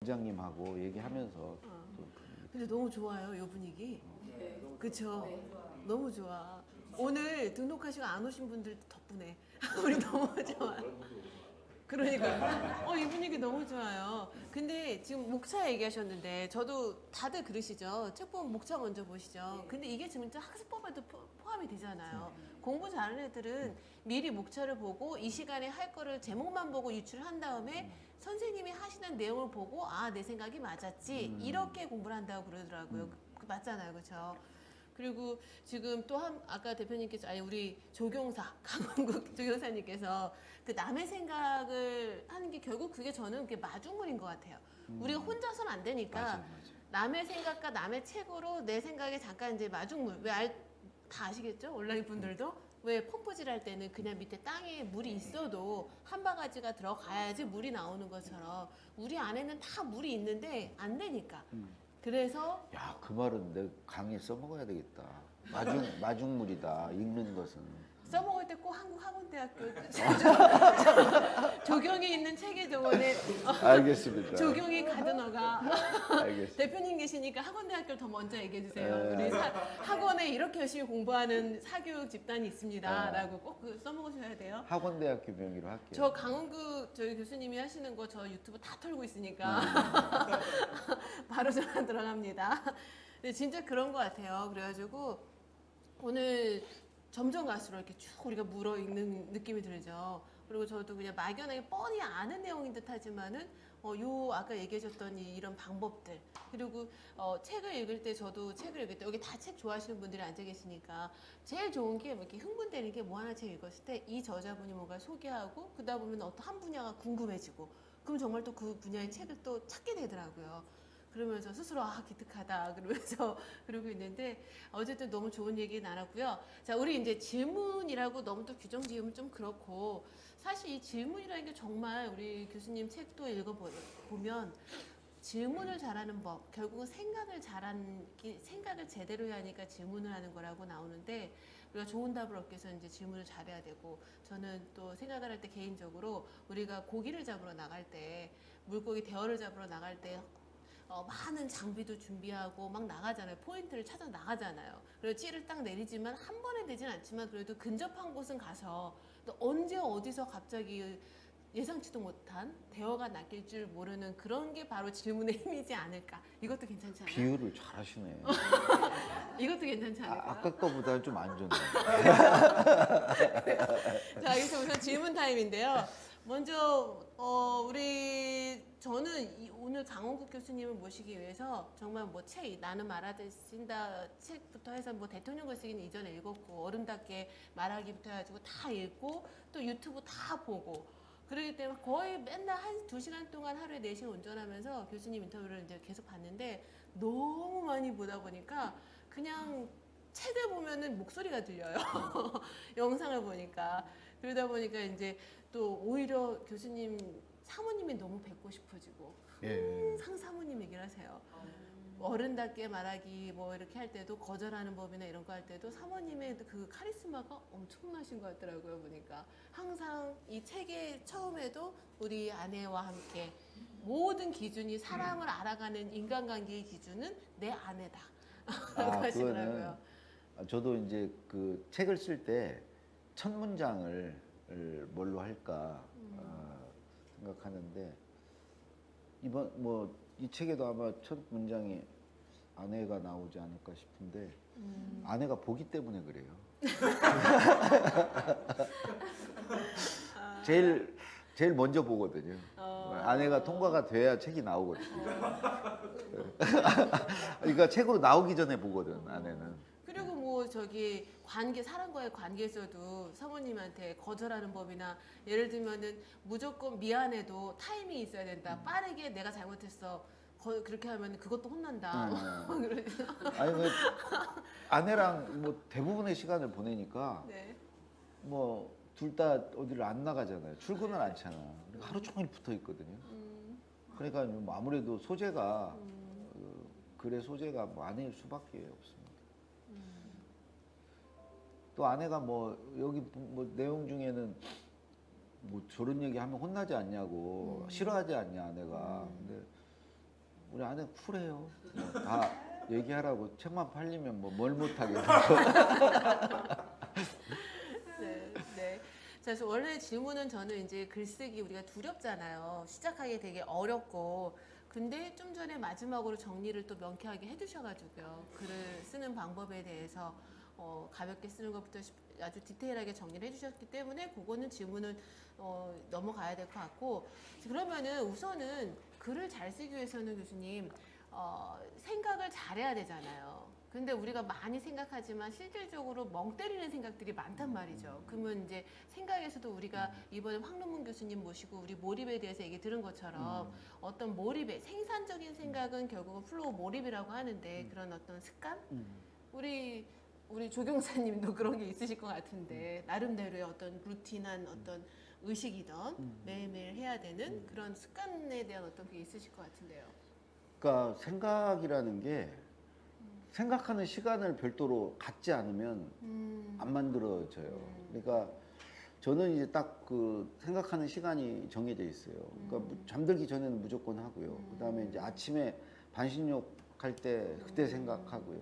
원장님하고 얘기하면서 근데 너무 좋아요, 이 분위기. 네. 그쵸? 네, 좋아요. 너무 좋아. 오늘 등록하시고 안 오신 분들 덕분에 우리 너무 좋아. 그러니까 이 분위기 너무 좋아요. 근데 지금 목차 얘기하셨는데 저도 다들 그러시죠. 책 보면 목차 먼저 보시죠. 근데 이게 진짜 학습법에도 포함이 되잖아요. 공부 잘하는 애들은 미리 목차를 보고 이 시간에 할 거를 제목만 보고 유출한 다음에 선생님이 하시는 내용을 보고 아, 내 생각이 맞았지. 이렇게 공부를 한다고 그러더라고요. 맞잖아요. 그렇죠? 그리고 지금 또 아까 대표님께서 아니 우리 조경사 강원국 조경사님께서 그 남의 생각을 하는 게 결국 그게 저는 그게 마중물인 것 같아요. 우리가 혼자서는 안 되니까 맞아요. 남의 생각과 남의 책으로 내 생각에 잠깐 이제 마중물 다 아시겠죠? 온라인 분들도 왜 펌프질 할 때는 그냥 밑에 땅에 물이 있어도 한 바가지가 들어가야지 물이 나오는 것처럼 우리 안에는 다 물이 있는데 안 되니까. 그래서 야, 그 말은 내 강의에 써먹어야 되겠다. 마중물이다. 읽는 것은. 써먹을 때 꼭 한국학원대학교 조경이 있는 체계정원에 알겠습니다. 조경이 가든어가 알겠습니다. 대표님 계시니까 학원대학교를 더 먼저 얘기해 주세요. 네. 우리 학원에 이렇게 열심히 공부하는 사교육 집단이 있습니다. 라고 꼭 써먹으셔야 돼요. 학원대학교 명의로 할게요. 저 강원구 저희 교수님이 하시는 거 저 유튜브 다 털고 있으니까 바로 전화 들어갑니다. 근데 진짜 그런 것 같아요. 그래가지고 오늘 점점 갈수록 이렇게 쭉 우리가 물어있는 느낌이 들죠. 그리고 저도 그냥 막연하게 뻔히 아는 내용인 듯 하지만은 요 아까 얘기하셨던 이런 방법들 그리고 책을 읽을 때 저도 책을 읽을 때 여기 다 책 좋아하시는 분들이 앉아 계시니까 제일 좋은 게 이렇게 흥분되는 게 뭐 하나 책 읽었을 때 이 저자분이 뭔가 소개하고 그러다 보면 어떤 한 분야가 궁금해지고 그럼 정말 또 그 분야의 책을 또 찾게 되더라고요. 그러면서 스스로 기특하다 그러면서 그러고 있는데 어쨌든 너무 좋은 얘기 나눴고요. 자, 우리 이제 질문이라고 너무 또 규정 지으면 좀 그렇고 사실 이 질문이라는 게 정말 우리 교수님 책도 읽어보면 질문을 잘하는 법 결국은 생각을 제대로 해야 하니까 질문을 하는 거라고 나오는데 우리가 좋은 답을 얻기 위해서 이제 질문을 잘해야 되고 저는 또 생각을 할 때 개인적으로 우리가 고기를 잡으러 나갈 때 물고기 대어를 잡으러 나갈 때 많은 장비도 준비하고 막 나가잖아요. 포인트를 찾아 나가잖아요. 그리고 찌를 딱 내리지만 한 번에 되진 않지만 그래도 근접한 곳은 가서 또 언제 어디서 갑자기 예상치도 못한 대어가 낚일 줄 모르는 그런 게 바로 질문의 힘이지 않을까. 이것도 괜찮지 않아요? 비유를 잘 하시네. 이것도 괜찮지 않을까? 아까 거보다는 좀 안 좋네. 자, 여기서 우선 질문 타임인데요. 먼저 저는 오늘 강원국 교수님을 모시기 위해서 정말 뭐 책 나는 말하신다 책부터 해서 뭐 대통령 글쓰기는 이전에 읽었고 어른답게 말하기부터 해가지고 다 읽고 또 유튜브 다 보고 그러기 때문에 거의 맨날 한 2시간 동안 하루에 4시간 운전하면서 교수님 인터뷰를 이제 계속 봤는데 너무 많이 보다 보니까 그냥 책을 보면은 목소리가 들려요. 영상을 보니까. 그러다 보니까 이제 또 오히려 교수님 사모님이 너무 뵙고 싶어지고 항상 사모님 얘기를 하세요. 어른답게 말하기 뭐 이렇게 할 때도 거절하는 법이나 이런 거 할 때도 사모님의 그 카리스마가 엄청나신 것 같더라고요. 보니까 항상 이 책의 처음에도 우리 아내와 함께 모든 기준이 사람을 알아가는 인간관계의 기준은 내 아내다. 하시더라고요. 저도 이제 그 책을 쓸 때 첫 문장을 뭘로 할까 생각하는데 이번 뭐 이 책에도 아마 첫 문장이 아내가 나오지 않을까 싶은데 아내가 보기 때문에 그래요. 제일 먼저 보거든요. 아내가 통과가 돼야 책이 나오거든요. 그러니까 책으로 나오기 전에 보거든 아내는. 그리고 뭐 저기 사람과의 관계에서도 사모님한테 거절하는 법이나 예를 들면은 무조건 미안해도 타이밍이 있어야 된다. 빠르게 내가 잘못했어. 그렇게 하면 그것도 혼난다. 아니 뭐 아내랑 뭐 대부분의 시간을 보내니까 네. 뭐 둘 다 어디를 안 나가잖아요. 출근을 않잖아. 그러니까 하루 종일 붙어 있거든요. 그러니까 뭐 아무래도 소재가 글의 소재가 뭐 아내일 수밖에 없습니다. 또 아내가 뭐 여기 뭐 내용 중에는 뭐 저런 얘기 하면 혼나지 않냐고 싫어하지 않냐 아내가. 근데 우리 아내 쿨해요. 다 얘기하라고 책만 팔리면 뭐 뭘 못하겠어. 네, 네. 자, 그래서 원래 질문은 저는 이제 글쓰기 우리가 두렵잖아요. 시작하기 되게 어렵고. 근데 좀 전에 마지막으로 정리를 또 명쾌하게 해주셔가지고요. 글을 쓰는 방법에 대해서 가볍게 쓰는 것부터 아주 디테일하게 정리를 해주셨기 때문에 그거는 질문은 넘어가야 될 것 같고. 그러면은 우선은 글을 잘 쓰기 위해서는 교수님 생각을 잘해야 되잖아요. 근데 우리가 많이 생각하지만 실질적으로 멍 때리는 생각들이 많단 말이죠. 그러면 이제 생각에서도 우리가 이번에 황론문 교수님 모시고 우리 몰입에 대해서 얘기 들은 것처럼 어떤 몰입의 생산적인 생각은 결국은 플로우 몰입이라고 하는데 그런 어떤 습관? 우리 조경사님도 그런 게 있으실 것 같은데 나름대로의 어떤 루틴한 어떤 의식이던 매일매일 해야 되는 그런 습관에 대한 어떤 게 있으실 것 같은데요. 그러니까 생각이라는 게 생각하는 시간을 별도로 갖지 않으면 안 만들어져요. 그러니까 저는 이제 딱 그 생각하는 시간이 정해져 있어요. 그러니까 잠들기 전에는 무조건 하고요. 그다음에 이제 아침에 반신욕 할 때 그때 생각하고요.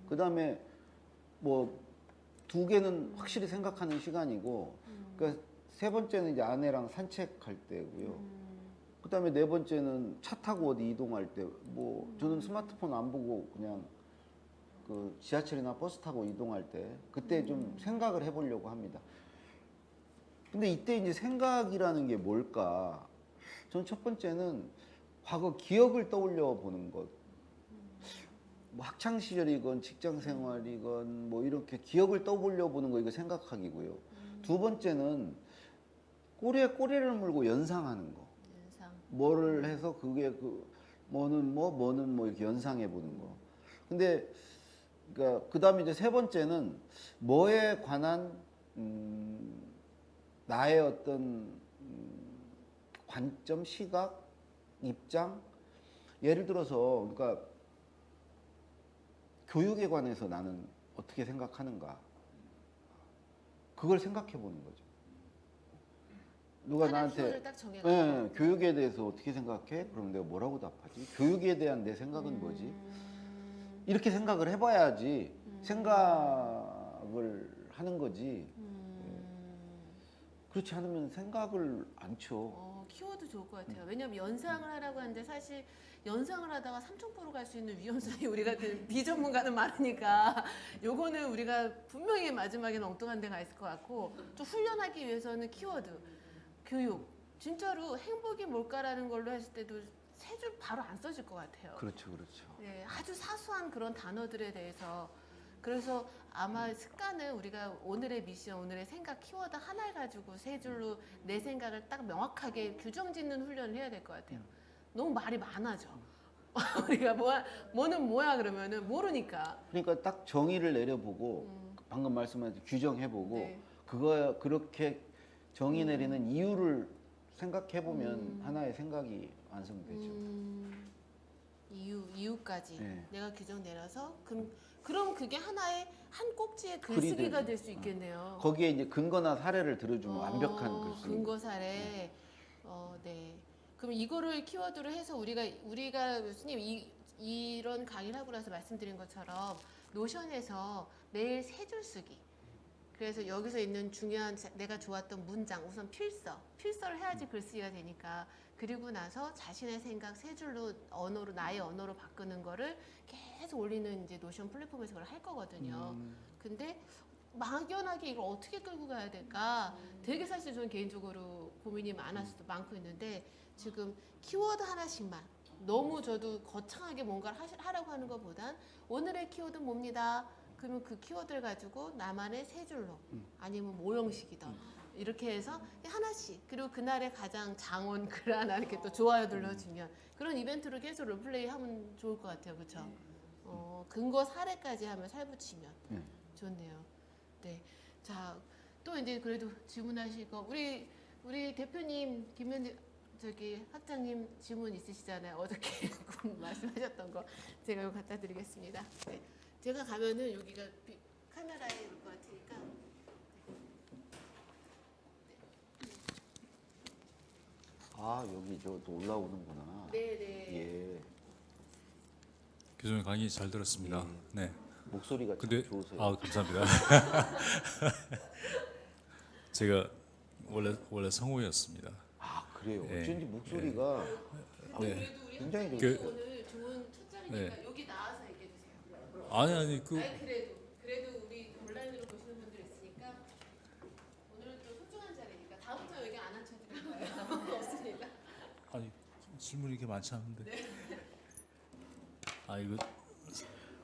그다음에 뭐 두 개는 확실히 생각하는 시간이고, 그러니까 세 번째는 이제 아내랑 산책할 때고요. 그다음에 네 번째는 차 타고 어디 이동할 때, 뭐 저는 스마트폰 안 보고 그냥 그 지하철이나 버스 타고 이동할 때 그때 좀 생각을 해보려고 합니다. 근데 이때 이제 생각이라는 게 뭘까? 전 첫 번째는 과거 기억을 떠올려 보는 것. 뭐 학창 시절이건 직장 생활이건 뭐 이렇게 기억을 떠올려 보는 거, 이거 생각하기고요. 두 번째는 꼬리에 꼬리를 물고 연상하는 거. 연상. 뭐를 해서 그게 그 뭐는 뭐 이렇게 연상해 보는 거. 근데 그러니까 그다음에 이제 세 번째는 뭐에 관한 나의 어떤 관점, 시각, 입장. 예를 들어서 그러니까 교육에 관해서 나는 어떻게 생각하는가, 그걸 생각해 보는 거죠. 누가 하나 나한테 키워드를 딱 정해가지고. 교육에 대해서 어떻게 생각해? 그럼 내가 뭐라고 답하지? 교육에 대한 내 생각은 뭐지? 이렇게 생각을 해봐야지 생각을 하는 거지. 그렇지 않으면 생각을 안 쳐. 키워드 좋을 것 같아요. 왜냐하면 연상을 하라고 하는데 사실 연상을 하다가 삼천포로 갈 수 있는 위험성이 우리 같은 비전문가는 많으니까 요거는 우리가 분명히 마지막에는 엉뚱한 데가 있을 것 같고, 또 훈련하기 위해서는 키워드, 교육, 진짜로 행복이 뭘까라는 걸로 했을 때도 세 줄 바로 안 써질 것 같아요. 그렇죠, 그렇죠. 네, 아주 사소한 그런 단어들에 대해서. 그래서 아마 습관은 우리가 오늘의 미션, 오늘의 생각 키워드 하나를 가지고 세 줄로 내 생각을 딱 명확하게 규정 짓는 훈련을 해야 될 것 같아요. 너무 말이 많아져. 우리가 뭐는 뭐야 그러면은 모르니까. 그러니까 딱 정의를 내려보고 방금 말씀하신 규정해보고 네. 그거 그렇게 정의 내리는 이유를 생각해보면 하나의 생각이 완성되죠. 이유까지 네. 내가 규정 내려서 그럼 그게 하나의 한 꼭지의 글이 글쓰기가 되죠. 될 수 있겠네요. 거기에 이제 근거나 사례를 들어주면 완벽한 글쓰기. 근거 사례. 네. 그럼 이거를 키워드로 해서 우리가 교수님 이런 강의를 하고 나서 말씀드린 것처럼 노션에서 매일 세 줄 쓰기. 그래서 여기서 있는 중요한 내가 좋았던 문장, 우선 필서를 해야지 글쓰기가 되니까. 그리고 나서 자신의 생각 세 줄로 언어로, 나의 언어로 바꾸는 거를 계속 올리는 이제 노션 플랫폼에서 그걸 할 거거든요. 근데 막연하게 이걸 어떻게 끌고 가야 될까? 되게 사실 저는 개인적으로 고민이 많고 있는데, 지금 키워드 하나씩만 너무 저도 거창하게 뭔가를 하라고 하는 것보단 오늘의 키워드는 뭡니다. 그러면 그 키워드를 가지고 나만의 세 줄로 아니면 모형식이든 이렇게 해서 하나씩, 그리고 그날의 가장 장원 글 하나 이렇게 또 좋아요 눌러주면 그런 이벤트로 계속 롤플레이 하면 좋을 것 같아요. 그렇죠? 근거 사례까지 하면 살붙이면 좋네요. 네. 자, 또 이제 그래도 질문하실 거 우리 대표님 김현지 학장님 질문 있으시잖아요. 어저께 말씀하셨던 거 제가 이거 갖다 드리겠습니다. 네. 제가 가면은 여기가 카메라에 올 것 같으니까. 아, 여기 저 또 올라오는구나. 네네. 예. 교수님 강의 잘 들었습니다. 네. 목소리가 참 근데 좋으세요. 감사합니다. 제가 원래 성우였습니다. 아 그래요. 네. 어쩐지 목소리가 네. 그래도 우리 굉장히 한국 그- 오늘 좋은 첫 자리니까 여기 나와서 얘기해 주세요. 아니 그 아니 그래도 우리 온라인으로 보시는 분들 있으니까 오늘은 또 소중한 자리니까 다음부터 여기 안 앉혀드릴 거예요. 없으니까. 아니 질문이 이렇게 많지 않은데. 아 이거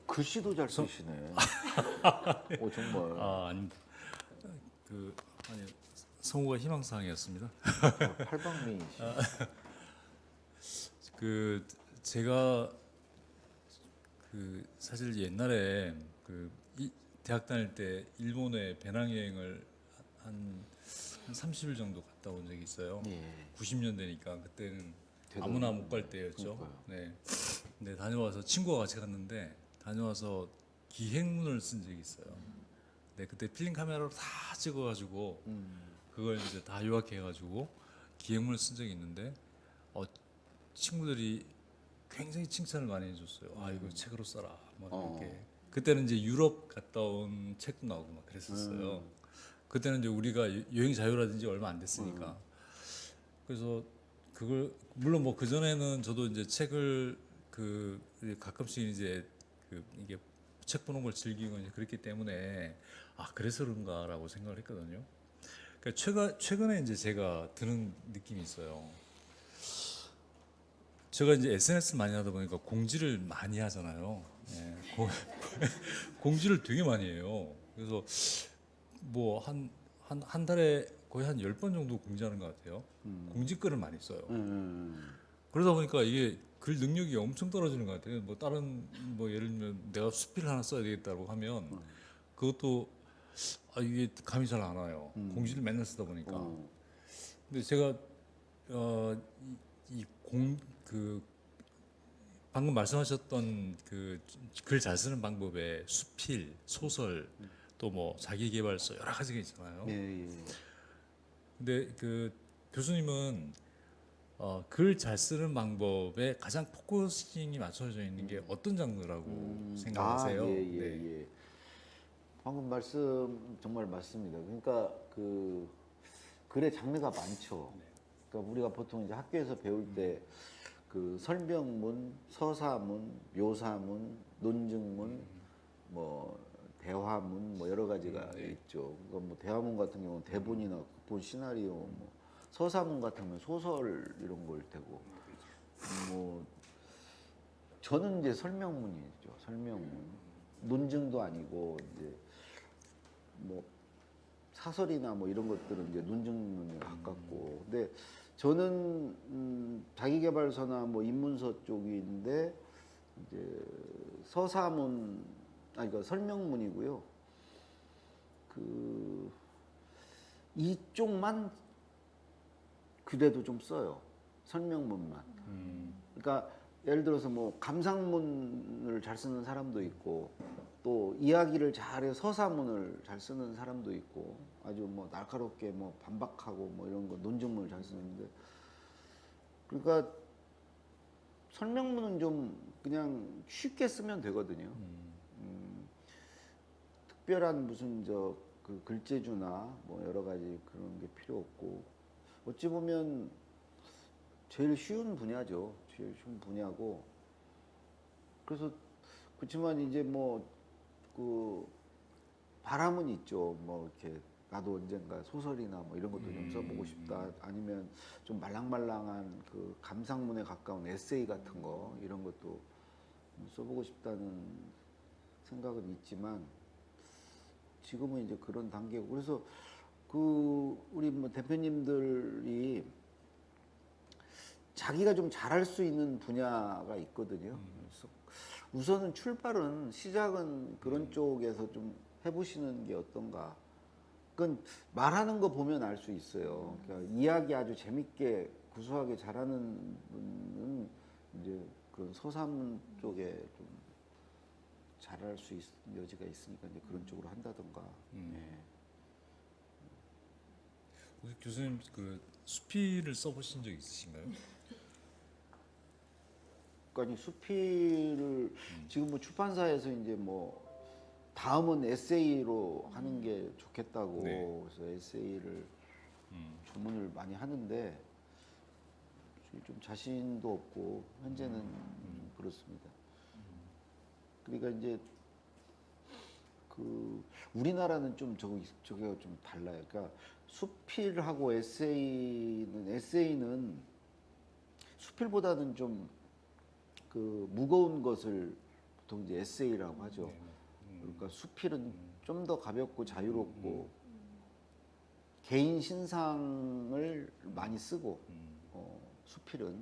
글씨도 잘 쓰시네. 정말. 아닙니다. 아니 성우가 희망사항이었습니다. 팔방미이시. 제가 사실 옛날에 대학 다닐 때 일본에 배낭여행을 한 30일 정도 갔다 온 적이 있어요. 예. 90년대니까 그때는 되게 아무나 못 갈 때였죠. 그러니까요. 네. 근데 다녀와서 친구와 같이 갔는데 다녀와서 기행문을 쓴 적이 있어요. 네, 그때 필름 카메라로 다 찍어가지고 그걸 이제 다 요약해가지고 기행문을 쓴 적이 있는데 친구들이 굉장히 칭찬을 많이 해줬어요. 아 이거 책으로 써라. 막 이렇게. 그때는 이제 유럽 갔다 온 책도 나오고 막 그랬었어요. 그때는 이제 우리가 여행 자유라든지 얼마 안 됐으니까. 그래서 그걸 물론 뭐 그 전에는 저도 이제 책을 가끔씩 이제 이게 책 보는 걸 즐기고 이제 그랬기 때문에 그래서 그런가라고 생각을 했거든요. 그러니까 최근에 이제 제가 드는 느낌이 있어요. 제가 이제 SNS를 많이 하다 보니까 공지를 많이 하잖아요. 예, 공지를 되게 많이 해요. 그래서 뭐 한 달에 거의 한 10번 정도 공지하는 것 같아요. 공지글을 많이 써요. 그러다 보니까 이게 글 능력이 엄청 떨어지는 것 같아요. 뭐 다른 뭐 예를 들면 내가 수필 하나 써야 되겠다고 하면 그것도 이게 감이 잘 안 와요. 공지를 맨날 쓰다 보니까. 근데 제가 방금 말씀하셨던 글 잘 쓰는 방법에 수필, 소설, 또 뭐 자기계발서 여러 가지가 있잖아요. 예. 근데 교수님은 글 잘 쓰는 방법에 가장 포커싱이 맞춰져 있는 게 어떤 장르라고 생각하세요? 네. 예. 방금 말씀 정말 맞습니다. 그러니까 글의 장르가 많죠. 그러니까 우리가 보통 이제 학교에서 배울 때 설명문, 서사문, 묘사문, 논증문, 뭐 대화문 뭐 여러 가지가 있죠. 그러니까 뭐 대화문 같은 경우는 대본이나 극본, 시나리오, 뭐 서사문 같으면 소설 이런 걸 테고, 뭐 저는 이제 설명문이죠. 설명문. 논증도 아니고 이제 뭐 사설이나 뭐 이런 것들은 이제 논증문에 가깝고, 근데 저는 자기계발서나 뭐 인문서 쪽인데 이제 그러니까 설명문이고요. 이쪽만 그래도 좀 써요. 설명문만. 그러니까 예를 들어서 뭐 감상문을 잘 쓰는 사람도 있고, 또 이야기를 잘해 서사문을 잘 쓰는 사람도 있고, 아주 뭐 날카롭게 뭐 반박하고 뭐 이런 거 논증문을 잘 쓰는데, 그러니까 설명문은 좀 그냥 쉽게 쓰면 되거든요. 특별한 무슨 글재주나 뭐 여러 가지 그런 게 필요 없고, 어찌 보면 제일 쉬운 분야죠. 제일 쉬운 분야고. 그래서 그렇지만 이제 뭐 바람은 있죠. 뭐 이렇게 나도 언젠가 소설이나 뭐 이런 것도 좀 써보고 싶다. 아니면 좀 말랑말랑한 감상문에 가까운 에세이 같은 거 이런 것도 써보고 싶다는 생각은 있지만, 지금은 이제 그런 단계고, 그래서 우리 뭐 대표님들이 자기가 좀 잘할 수 있는 분야가 있거든요. 그래서 우선은 시작은 그런 쪽에서 좀 해보시는 게 어떤가. 그건 말하는 거 보면 알 수 있어요. 그러니까 이야기 아주 재밌게 구수하게 잘하는 분은 이제 그런 서사문 쪽에 좀 잘할 수 있는 여지가 있으니까 이제 그런 쪽으로 한다던가. 예. 혹시 교수님 수필을 써보신 적 있으신가요? 아니 수필을 지금 뭐 출판사에서 이제 뭐 다음은 에세이로 하는 게 좋겠다고 네. 그래서 에세이를 주문을 많이 하는데 좀 자신도 없고 현재는 좀 그렇습니다. 그러니까 이제 그 우리나라는 좀 저기가 좀 달라요. 그러니까 수필하고 에세이는 수필보다는 좀 그 무거운 것을 보통 이제 에세이라고 하죠. 그러니까 수필은 좀 더 가볍고 자유롭고 개인 신상을 많이 쓰고 수필은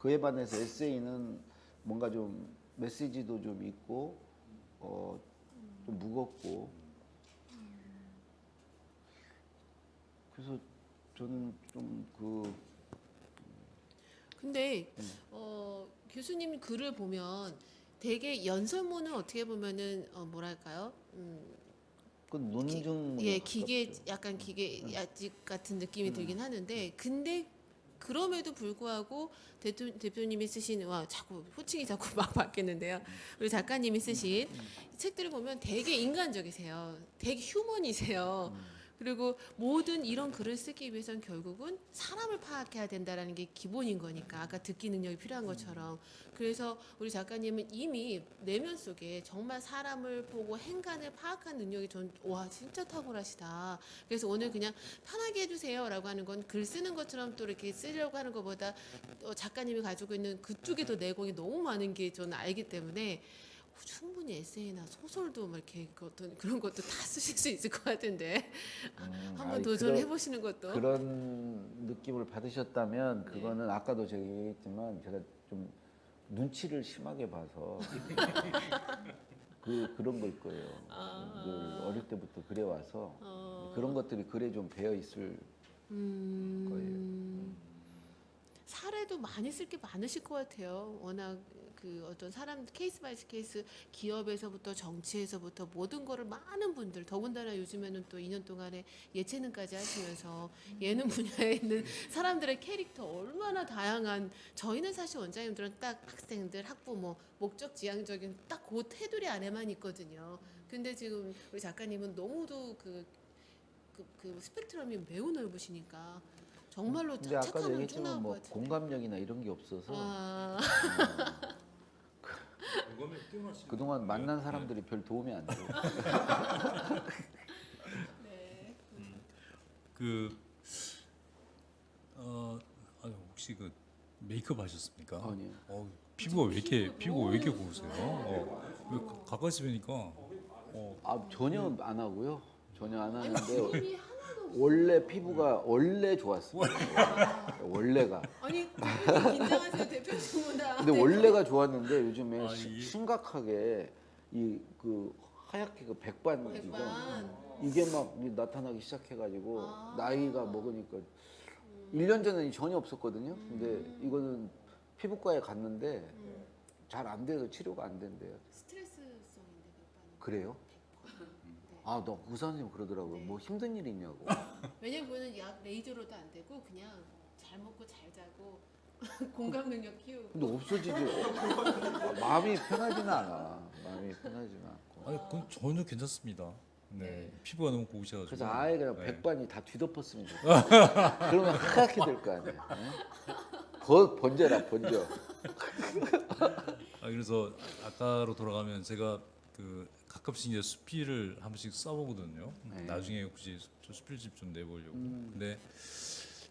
그에 반해서 에세이는 뭔가 좀 메시지도 좀 있고 좀 무겁고 그래서 저는 좀 근데 교수님 글을 보면 되게 연설문은 어떻게 보면은 뭐랄까요? 그 논증 예, 기계 약간 기계 야직 같은 느낌이 들긴 하는데 근데 그럼에도 불구하고 대표님이 쓰신 와 자꾸 호칭이 자꾸 막 바뀌는데요. 우리 작가님이 쓰신 책들을 보면 되게 인간적이세요. 되게 휴먼이세요. 그리고 모든 이런 글을 쓰기 위해선 결국은 사람을 파악해야 된다라는 게 기본인 거니까 아까 듣기 능력이 필요한 것처럼 그래서 우리 작가님은 이미 내면 속에 정말 사람을 보고 행간을 파악한 능력이 전 와 진짜 탁월하시다. 그래서 오늘 그냥 편하게 해주세요라고 하는 건 글 쓰는 것처럼 또 이렇게 쓰려고 하는 것보다 작가님이 가지고 있는 그쪽에 더 내공이 너무 많은 게 저는 알기 때문에 충분히 에세이나 소설도 막 이렇게 그런 것도 다 쓰실 수 있을 것 같은데 한번 아이, 도전해 보시는 것도 그런 느낌을 받으셨다면 그거는 아까도 제가 얘기했지만 제가 좀 눈치를 심하게 봐서 그런 걸 거예요. 늘 어릴 때부터 그래 와서 그런 것들이 글에 좀 배어 있을 거예요. 사례도 많이 쓸 게 많으실 것 같아요. 워낙 그 어떤 사람 케이스 바이 케이스 기업에서부터 정치에서부터 모든 거를 많은 분들 더군다나 요즘에는 또 2년 동안에 예체능까지 하시면서 예능 분야에 있는 사람들의 캐릭터 얼마나 다양한 저희는 사실 원장님들은 딱 학생들 학부모 목적 지향적인 딱 그 테두리 안에만 있거든요. 근데 지금 우리 작가님은 너무도 그 스펙트럼이 매우 넓으시니까 정말로 근데 책 아까도 하면 쭉 얘기했지만 나올 것 뭐 같은데. 공감력이나 이런 게 없어서 그거는 뛰어나시는 그동안 만난 사람들이 별 도움이 안 돼요. 네. 아니, 혹시 그 메이크업 하셨습니까? 아니요. 피부가 왜 이렇게 고우세요? 가까이서 뵈니까 전혀 안 하고요. 전혀 안 아니 하는데 주름이 하나도 원래 피부가 원래 좋았습니다. 원래가. 아니 대표님 긴장하세요 대표님보다. 근데 원래가 좋았는데 요즘에 아, 이게- 심각하게 이 그 하얗게 그 백반 지금 백반. 이게 막 나타나기 시작해가지고 아. 나이가 먹으니까 1년 전에는 전혀 없었거든요. 근데 이거는 피부과에 갔는데 잘 안 돼서 치료가 안 된대요. 스트레스성인데 백반은. 그래요? 아, 너 의사 선생님 그러더라고요. 뭐 힘든 일 있냐고. 왜냐면 그거는 약 레이저로도 안 되고 그냥 잘 먹고 잘 자고 공감 능력 키우고. 근데 없어지지. 마음이 편하지는 않아. 마음이 편하지는 않고. 아니 그건 전혀 괜찮습니다. 네, 피부가 너무 고우셔가지고. 그래서 아예 그냥 네. 백반이 다 뒤덮었으면 좋겠어. 그러면 하얗게 될 거 아니야. 번져라, 번져. 그래서 아까로 돌아가면 제가 그 가끔씩 이제 수필을 한 번씩 써보거든요. 네. 나중에 혹시 저 수필집 좀 내보려고. 근데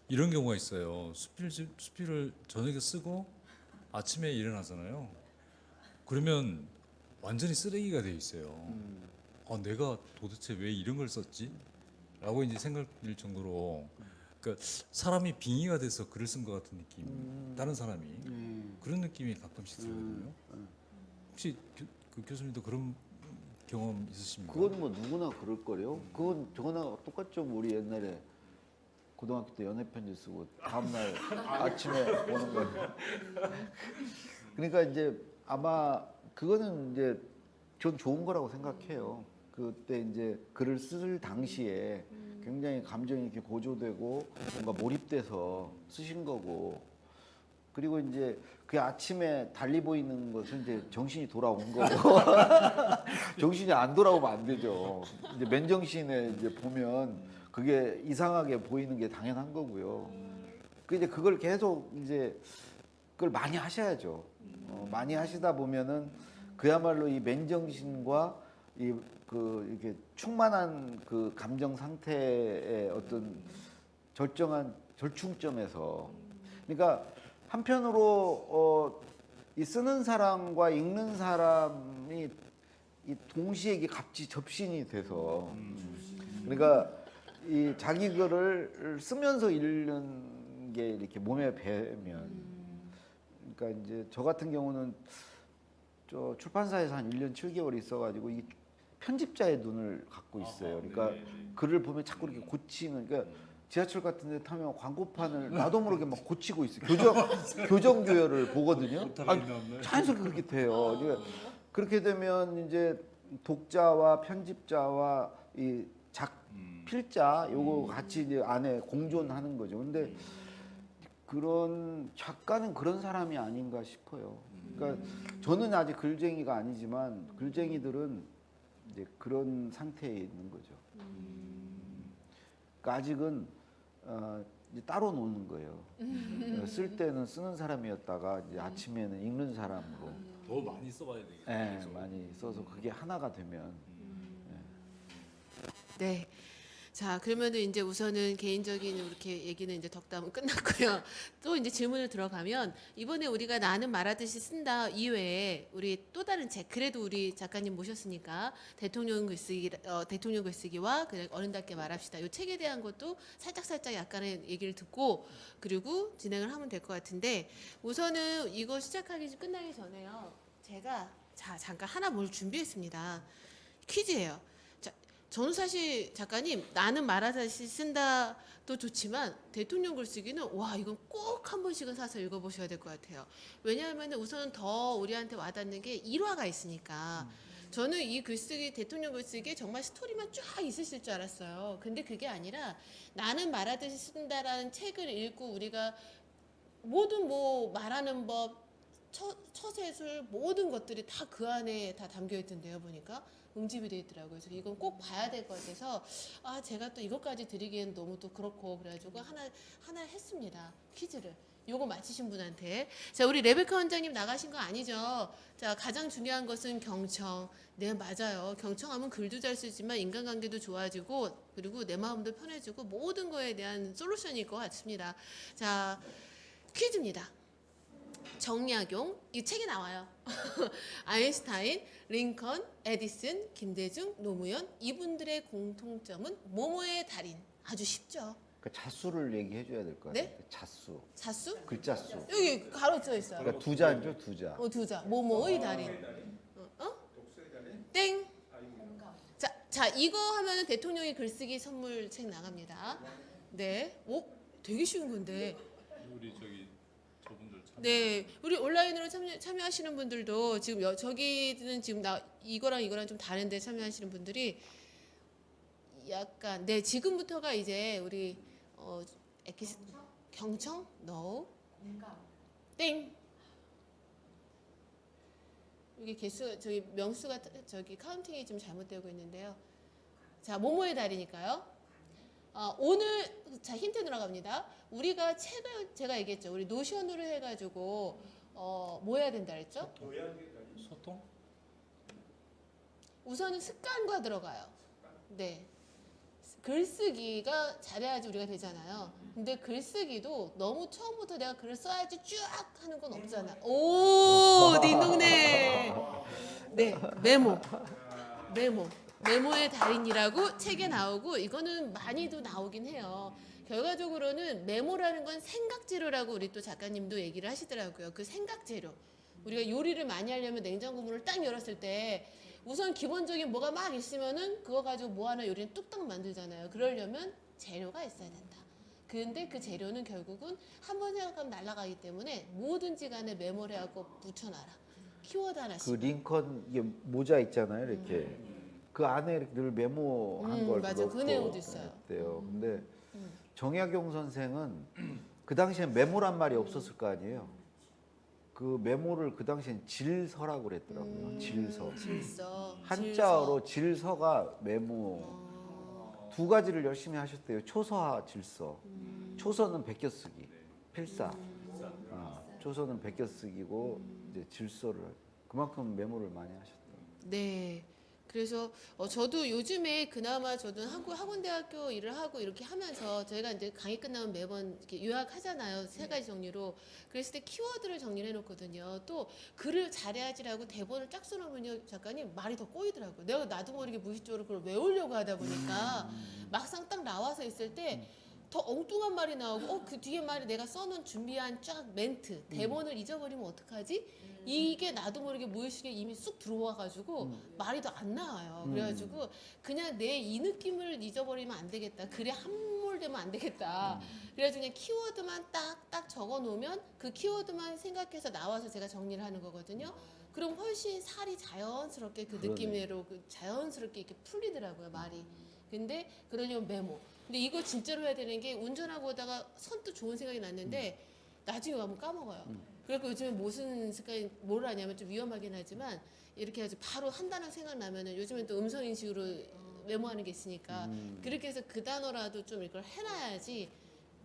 이런 경우가 있어요. 수필을 저녁에 쓰고 아침에 일어나잖아요. 그러면 완전히 쓰레기가 돼 있어요. 내가 도대체 왜 이런 걸 썼지? 라고 이제 생각일 정도로 그러니까 사람이 빙의가 돼서 글을 쓴 것 같은 느낌. 다른 사람이 그런 느낌이 가끔씩 들거든요. 혹시 그 교수님도 그런 경험 있으십니까? 그건 뭐 누구나 그럴 거래요. 그건 저거나 똑같죠. 뭐 우리 옛날에 고등학교 때 연애 편지 쓰고 다음날 아침에 보는 거. 그러니까 이제 아마 그거는 이제 전 좋은 거라고 생각해요. 그때 이제 글을 쓸 당시에 굉장히 감정이 이렇게 고조되고 뭔가 몰입돼서 쓰신 거고 그리고 이제 그 아침에 달리 보이는 것은 이제 정신이 돌아온 거고 정신이 안 돌아오면 안 되죠. 이제 맨정신에 이제 보면 그게 이상하게 보이는 게 당연한 거고요. 그 이제 그걸 계속 이제 그걸 많이 하셔야죠. 많이 하시다 보면은 그야말로 이 맨정신과 이 그 이렇게 충만한 그 감정 상태의 어떤 절정한 절충점에서 그러니까 한편으로 이 쓰는 사람과 읽는 사람이 이 동시에 이게 같이 접신이 돼서 그러니까 이 자기 글을 쓰면서 읽는 게 이렇게 몸에 배면 그러니까 이제 저 같은 경우는 저 출판사에서 한 1년 7개월 있어가지고 이 편집자의 눈을 갖고 있어요. 그러니까 글을 보면 자꾸 이렇게 고치는 그러니까 지하철 같은 데 타면 광고판을 나도 모르게 막 고치고 있어요. 교정 교열을 보거든요. 자연스럽게 그렇게 돼요. 그러니까 그렇게 되면 이제 독자와 편집자와 이 필자 요거 같이 이제 안에 공존하는 거죠. 근데 그런 작가는 그런 사람이 아닌가 싶어요. 그러니까 저는 아직 글쟁이가 아니지만 글쟁이들은 이제 그런 상태에 있는 거죠. 그러니까 아직은 이제 따로 노는 거예요. 쓸 때는 쓰는 사람이었다가 이제 아침에는 읽는 사람으로. 더 많이 써봐야 되겠죠. 네, 많이 써서 그게 하나가 되면. 네. 자, 그러면은 이제 우선은 개인적인 이렇게 얘기는 이제 덕담은 끝났고요. 또 이제 질문을 들어가면 이번에 우리가 나는 말하듯이 쓴다 이외에 우리 또 다른 책 그래도 우리 작가님 모셨으니까 대통령 글쓰기와 그 어른답게 말합시다. 이 책에 대한 것도 살짝 약간의 얘기를 듣고 그리고 진행을 하면 될 것 같은데 우선은 이거 시작하기 끝나기 전에요. 제가 잠깐 하나 뭘 준비했습니다. 퀴즈예요. 저는 사실 작가님 나는 말하듯이 쓴다도 좋지만 대통령 글쓰기는 와 이건 꼭 한 번씩은 사서 읽어보셔야 될 것 같아요. 왜냐하면 우선 더 우리한테 와닿는 게 일화가 있으니까. 저는 이 글쓰기 대통령 글쓰기에 정말 스토리만 쫙 있으실 줄 알았어요. 근데 그게 아니라 나는 말하듯이 쓴다라는 책을 읽고 우리가 모든 뭐 말하는 법 처세술 모든 것들이 다 그 안에 다 담겨 있던데요 보니까 응집이 돼 있더라고요. 그래서 이건 꼭 봐야 될 것 같아서 제가 또 이것까지 드리기엔 너무 또 그렇고 그래가지고 하나 했습니다. 퀴즈를 요거 맞히신 분한테. 자, 우리 레베카 원장님 나가신 거 아니죠? 자, 가장 중요한 것은 경청. 네, 맞아요. 경청하면 글도 잘 쓰지만 인간관계도 좋아지고 그리고 내 마음도 편해지고 모든 거에 대한 솔루션일 것 같습니다. 자, 퀴즈입니다. 정약용 이 책에 나와요. 아인슈타인, 링컨, 에디슨, 김대중, 노무현 이분들의 공통점은 뭐뭐의 달인. 아주 쉽죠. 그러니까 자수를 얘기해 줘야 될 것 같아요. 네? 자수. 자수? 글자 수. 여기 가로 써 있어요. 그러니까 두 자죠, 두 자. 두 자. 뭐뭐의 달인. 땡. 자 이거 하면은 대통령이 글쓰기 선물 책 나갑니다. 네. 오, 되게 쉬운 건데. 우리 저분들 참. 네, 우리 온라인으로 참여하시는 분들도 지금 저기는 지금 이거랑 좀 다른데 참여하시는 분들이 약간 네 지금부터가 이제 우리 경청 no 땡 이게 개수 명수가 카운팅이 좀 잘못되고 있는데요. 자 모모의 달이니까요. 오늘 자 힌트 들어갑니다. 우리가 책을 제가 얘기했죠. 우리 노션으로 해가지고 뭐 해야 된다 그랬죠? 소통? 우선은 습관과 들어가요. 네. 글쓰기가 잘해야지 우리가 되잖아요. 근데 글쓰기도 너무 처음부터 내가 글을 써야지 쫙 하는 건 없잖아. 오, 딩동네. 네, 메모의 달인이라고 책에 나오고 이거는 많이도 나오긴 해요. 결과적으로는 메모라는 건 생각 재료라고 우리 또 작가님도 얘기를 하시더라고요. 그 생각 재료. 우리가 요리를 많이 하려면 냉장고 문을 딱 열었을 때 우선 기본적인 뭐가 막 있으면은 그거 가지고 뭐 하나 요리는 뚝딱 만들잖아요. 그러려면 재료가 있어야 된다. 근데 그 재료는 결국은 한 번 생각하면 날아가기 때문에 뭐든지 간에 메모를 하고 붙여놔라. 키워드 하나씩. 그 링컨 이게 모자 있잖아요, 이렇게. 그 안에 이렇게 늘 메모한 걸 맞아. 그 내용도 있어요. 했대요. 근데 정약용 선생은 그 당시엔 메모란 말이 없었을 거 아니에요. 그 메모를 그 당시엔 질서라고 그랬더라고요. 질서. 질서. 한자어로 질서가 메모. 어. 두 가지를 열심히 하셨대요. 초서와 질서. 초서는 베껴쓰기, 필사. 초서는 베껴쓰기고 이제 질서를 그만큼 메모를 많이 하셨더라고요. 네. 그래서 저도 요즘에 그나마 저도 학원대학교 일을 하고 이렇게 하면서 저희가 이제 강의 끝나면 매번 이렇게 요약하잖아요. 세 가지 정리로. 그랬을 때 키워드를 정리를 해놓거든요. 또 글을 잘해야지라고 대본을 쫙 써놓으면요, 작가님 말이 더 꼬이더라고요. 내가 나도 모르게 무의식적으로 그걸 외우려고 하다 보니까 막상 딱 나와서 있을 때 더 엉뚱한 말이 나오고 그 뒤에 말이 내가 써놓은 준비한 쫙 멘트 대본을 잊어버리면 어떡하지? 이게 나도 모르게 무의식에 이미 쑥 들어와가지고 말이 더 안 나와요. 그래가지고 그냥 내 이 느낌을 잊어버리면 안 되겠다. 글에 함몰되면 안 되겠다. 그래가지고 그냥 키워드만 딱 적어놓으면 그 키워드만 생각해서 나와서 제가 정리를 하는 거거든요. 그럼 훨씬 살이 자연스럽게 그 그러네. 느낌대로 자연스럽게 이렇게 풀리더라고요, 말이. 근데 그러려면 메모. 근데 이거 진짜로 해야 되는 게 운전하고 오다가 선뜻 좋은 생각이 났는데 나중에 가면 까먹어요. 그래서 요즘에 무슨 습관이 뭘 하냐면 좀 위험하긴 하지만 이렇게 해서 바로 한 단어 생각나면은 요즘엔 또 음성 인식으로 메모하는 게 있으니까 그렇게 해서 그 단어라도 좀 이걸 해놔야지.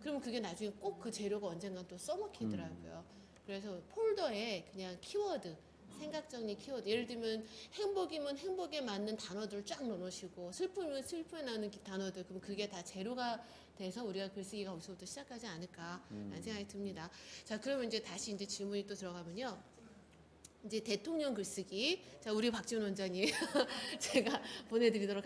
그럼 그게 나중에 꼭 그 재료가 언젠간 또 써먹히더라고요. 그래서 폴더에 그냥 키워드 생각 정리 키워드. 예를 들면 행복이면 행복에 맞는 단어들을 쫙 넣어놓으시고 슬픔이면 슬픔에 나는 단어들. 그럼 그게 다 재료가 돼서 우리가 글쓰기가 거기서부터 시작하지 않을까라는 생각이 듭니다. 자, 그러면 이제 다시 이제 질문이 또 들어가면요. 이제 대통령 글쓰기. 자, 우리 박지원 원장님 제가 보내드리도록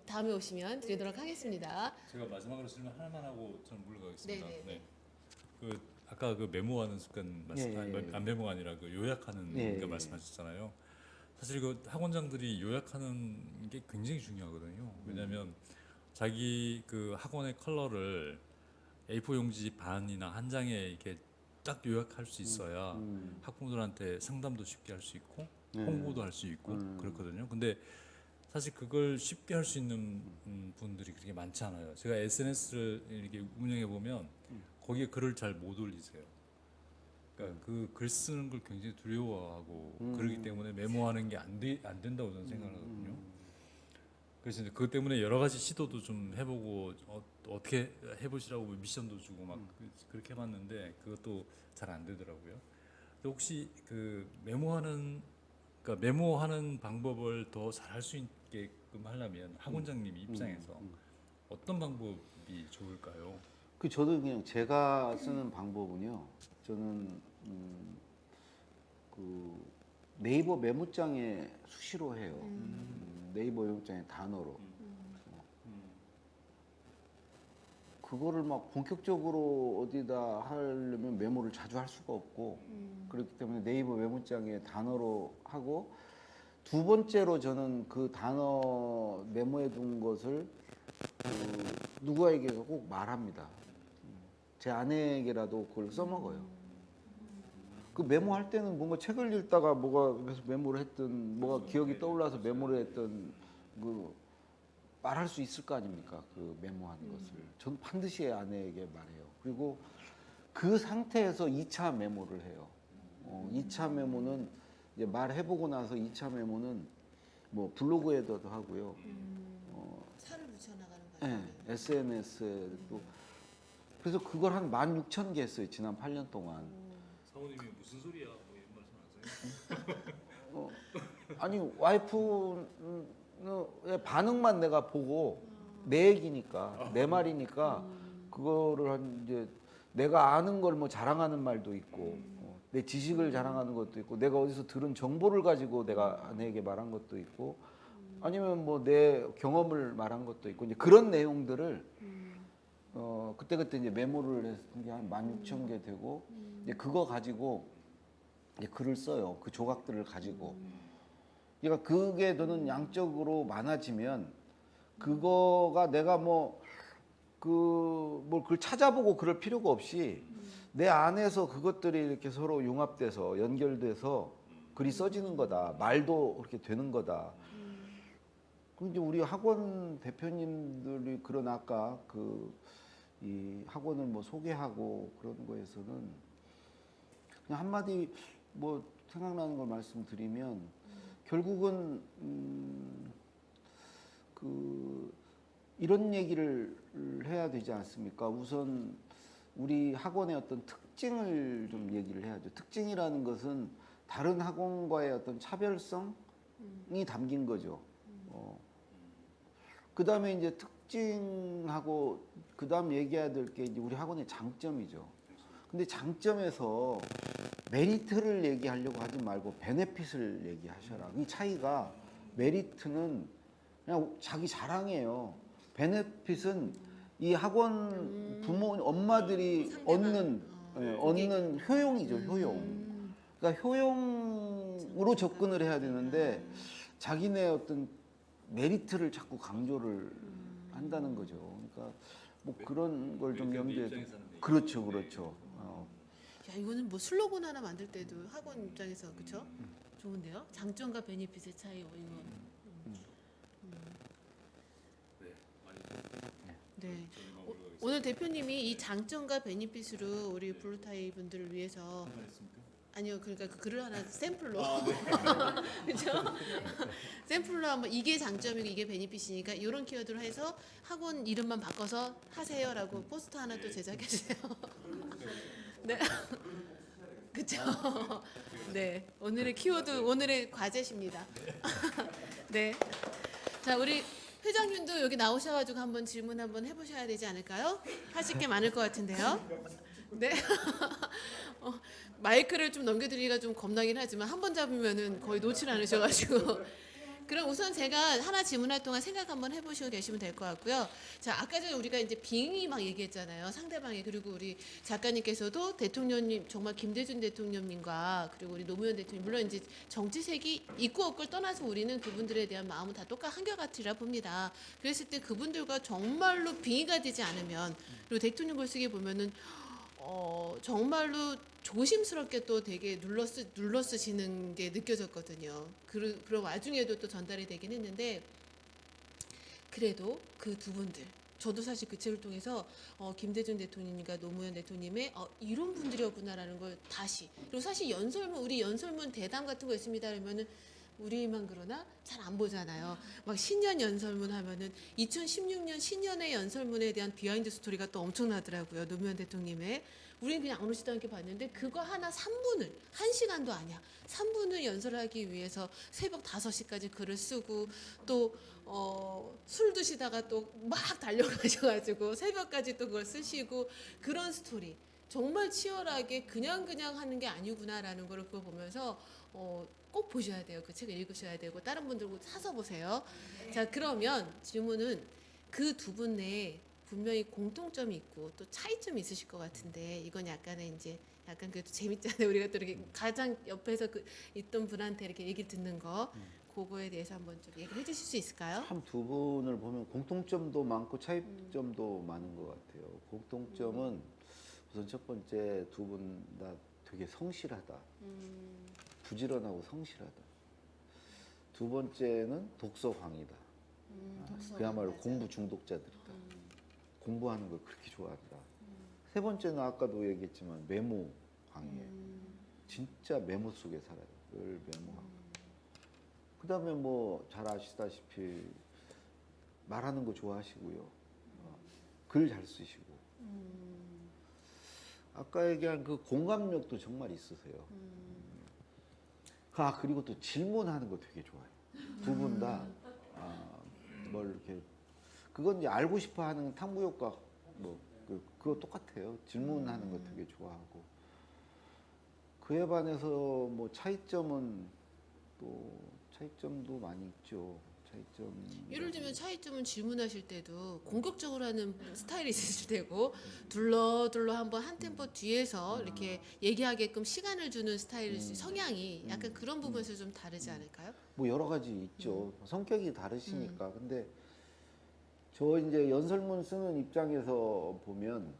다음에 오시면 드리도록 하겠습니다. 제가 마지막으로 질문 하나만 하고 저는 물러가겠습니다. 네네. 네. 그 아까 그 메모하는 습관 말씀, 안 메모가 아니라 그 요약하는 거 말씀하셨잖아요. 사실 그 학원장들이 요약하는 게 굉장히 중요하거든요. 왜냐하면 자기 그 학원의 컬러를 A4 용지 반이나 한 장에 이렇게 딱 요약할 수 있어야 학부모들한테 상담도 쉽게 할 수 있고 홍보도 할 수 있고 그렇거든요. 근데 사실 그걸 쉽게 할 수 있는 분들이 그렇게 많지 않아요. 제가 SNS를 이렇게 운영해 보면 거기에 글을 잘 못 올리세요. 그러니까 그 글 쓰는 걸 굉장히 두려워하고 그러기 때문에 메모하는 게 안 된다고 저는 생각하거든요. 그래서 이제 그것 때문에 여러 가지 시도도 좀 해보고 어떻게 해보시라고 미션도 주고 막 그렇게 해봤는데 그것도 잘 안 되더라고요. 근데 혹시 그 그러니까 메모하는 방법을 더 잘할 수 있게끔 하려면 학원장님 입장에서 어떤 방법이 좋을까요? 그 저도 그냥 제가 쓰는 방법은요. 저는 그 네이버 메모장에 수시로 해요. 네이버 메모장에 단어로. 그거를 막 본격적으로 어디다 하려면 메모를 자주 할 수가 없고 그렇기 때문에 네이버 메모장에 단어로 하고 두 번째로 저는 그 단어 메모해 둔 것을 누구에게 꼭 말합니다. 제 아내에게라도 그걸 써먹어요. 그 메모할 때는 뭔가 책을 읽다가 뭐가 그래서 메모를 했든 뭐가 기억이 떠올라서 메모를 했든 그 말할 수 있을 거 아닙니까? 그 메모하는 것을. 전 반드시 아내에게 말해요. 그리고 그 상태에서 2차 메모를 해요. 2차 메모는 이제 말해보고 나서 2차 메모는 뭐 블로그에도 하고요. 살을 붙여나가는 네, 거예요. SNS에도. 그래서 그걸 한 16,000개 했어요. 지난 8년 동안. 사모님이 무슨 소리야? 뭐 이런 말씀 하세요? 아니 와이프의 반응만 내가 보고 내 얘기니까 내 말이니까 그거를 한 이제 내가 아는 걸 뭐 자랑하는 말도 있고 내 지식을 자랑하는 것도 있고 내가 어디서 들은 정보를 가지고 내가 아내에게 말한 것도 있고 아니면 뭐 내 경험을 말한 것도 있고 이제 그런 내용들을 그때그때 이제 메모를 했던 게 한 16,000개 되고 이제 그거 가지고 이제 글을 써요. 그 조각들을 가지고. 그러니까 그게 저는 양적으로 많아지면 그거가 내가 뭘 그걸 찾아보고 그럴 필요가 없이 내 안에서 그것들이 이렇게 서로 융합돼서 연결돼서 글이 써지는 거다. 말도 그렇게 되는 거다. 그리고 이제 우리 학원 대표님들이 그런 아까 이 학원을 뭐 소개하고 그런 거에서는 그냥 한마디 뭐 생각나는 걸 말씀드리면 결국은 그 이런 얘기를 해야 되지 않습니까? 우선 우리 학원의 어떤 특징을 좀 얘기를 해야죠. 특징이라는 것은 다른 학원과의 어떤 차별성이 담긴 거죠. 그 다음에 이제 특징하고 그 다음 얘기해야 될 게 이제 우리 학원의 장점이죠. 근데 장점에서 메리트를 얘기하려고 하지 말고 베네핏을 얘기하셔라. 이 차이가 메리트는 그냥 자기 자랑이에요. 베네핏은 이 학원 부모 엄마들이 얻는 얻는 효용이죠. 효용. 그러니까 효용으로 접근을 해야 되는데 자기네 어떤 메리트를 자꾸 강조를 한다는 거죠. 그러니까 뭐 그런 걸 좀 염두에 그렇죠, 그렇죠. 야, 이거는 뭐 슬로건 하나 만들 때도 학원 입장에서 그쵸? 좋은데요? 장점과 베니핏의 차이 이거. 네. 오늘 대표님이 이 장점과 베니핏으로 우리 블루타이 분들을 위해서 아니요, 그러니까 그 글을 하나 샘플로 그렇죠? 샘플로 한번 이게 장점이고 이게 베니핏이니까 이런 키워드로 해서 학원 이름만 바꿔서 하세요라고 포스터 하나 또 제작해 주세요. 네, 그렇죠. 네, 오늘의 키워드 오늘의 과제십니다. 네, 자 우리 회장님도 여기 나오셔가지고 한번 질문 한번 해보셔야 되지 않을까요? 하실 게 많을 것 같은데요. 네. 마이크를 좀 넘겨드리기가 좀 겁나긴 하지만 한 번 잡으면은 거의 놓질 않으셔가지고. 그럼 우선 제가 하나 질문할 동안 생각 한번 해보시고 계시면 될 것 같고요. 자, 아까 전에 우리가 이제 빙의 막 얘기했잖아요. 상대방이. 그리고 우리 작가님께서도 대통령님, 정말 김대중 대통령님과 그리고 우리 노무현 대통령, 물론 이제 정치색이 있고 없고를 떠나서 우리는 그분들에 대한 마음은 다 한결같으리라 봅니다. 그랬을 때 그분들과 정말로 빙의가 되지 않으면, 그리고 대통령 글쓰기 보면은 정말로 조심스럽게 또 되게 눌러 쓰시는 게 느껴졌거든요. 그런 와중에도 또 전달이 되긴 했는데, 그래도 그 두 분들, 저도 사실 그 책을 통해서 김대중 대통령님과 노무현 대통령님의 이런 분들이었구나라는 걸 다시, 그리고 사실 우리 연설문 대담 같은 거 있습니다 그러면은 우리만 그러나 잘 안 보잖아요. 막 신년 연설문 하면은 2016년 신년의 연설문에 대한 비하인드 스토리가 또 엄청나더라고요. 노무현 대통령님의. 우리는 그냥 아무렇지도 않게 봤는데 그거 하나 3분을, 1시간도 아니야. 3분을 연설하기 위해서 새벽 5시까지 글을 쓰고 또 술 드시다가 또 막 달려가셔가지고 새벽까지 또 그걸 쓰시고 그런 스토리. 정말 치열하게 그냥 하는 게 아니구나라는 걸 그거 보면서 꼭 보셔야 돼요. 그 책을 읽으셔야 되고 다른 분들도 사서 보세요. 자, 그러면 질문은 그 두 분 내에 분명히 공통점이 있고 또 차이점이 있으실 것 같은데 이건 약간의 이제 약간 그래도 재밌잖아요. 우리가 또 이렇게 가장 옆에서 있던 분한테 이렇게 얘기 듣는 거 그거에 대해서 한번 좀 얘기를 해주실 수 있을까요? 참 두 분을 보면 공통점도 많고 차이점도 많은 것 같아요. 공통점은 우선 첫 번째 두 분 다 되게 성실하다. 부지런하고 성실하다. 두 번째는 독서광이다. 그야말로 맞아요. 공부 중독자들이다. 공부하는 걸 그렇게 좋아한다. 세 번째는 아까도 얘기했지만 메모광이에요. 진짜 메모 속에 살아요. 늘 메모하고. 그 다음에 뭐 잘 아시다시피 말하는 거 좋아하시고요. 글 잘 쓰시고. 아까 얘기한 그 공감력도 정말 있으세요. 그리고 또 질문하는 거 되게 좋아해요. 두 분 다 뭘 이렇게 그건 이제 알고 싶어 하는 탐구 효과 뭐 그거 똑같아요. 질문하는 거 되게 좋아하고. 그에 반해서 뭐 차이점도 많이 있죠. 예를 들면 차이점은 질문하실 때도 공격적으로 하는 스타일이 있으실 테고 둘러 한번 한 템포 뒤에서 이렇게 얘기하게끔 시간을 주는 스타일 성향이 약간 그런 부분에서 좀 다르지 않을까요? 뭐 여러 가지 있죠. 성격이 다르시니까. 근데 저 이제 연설문 쓰는 입장에서 보면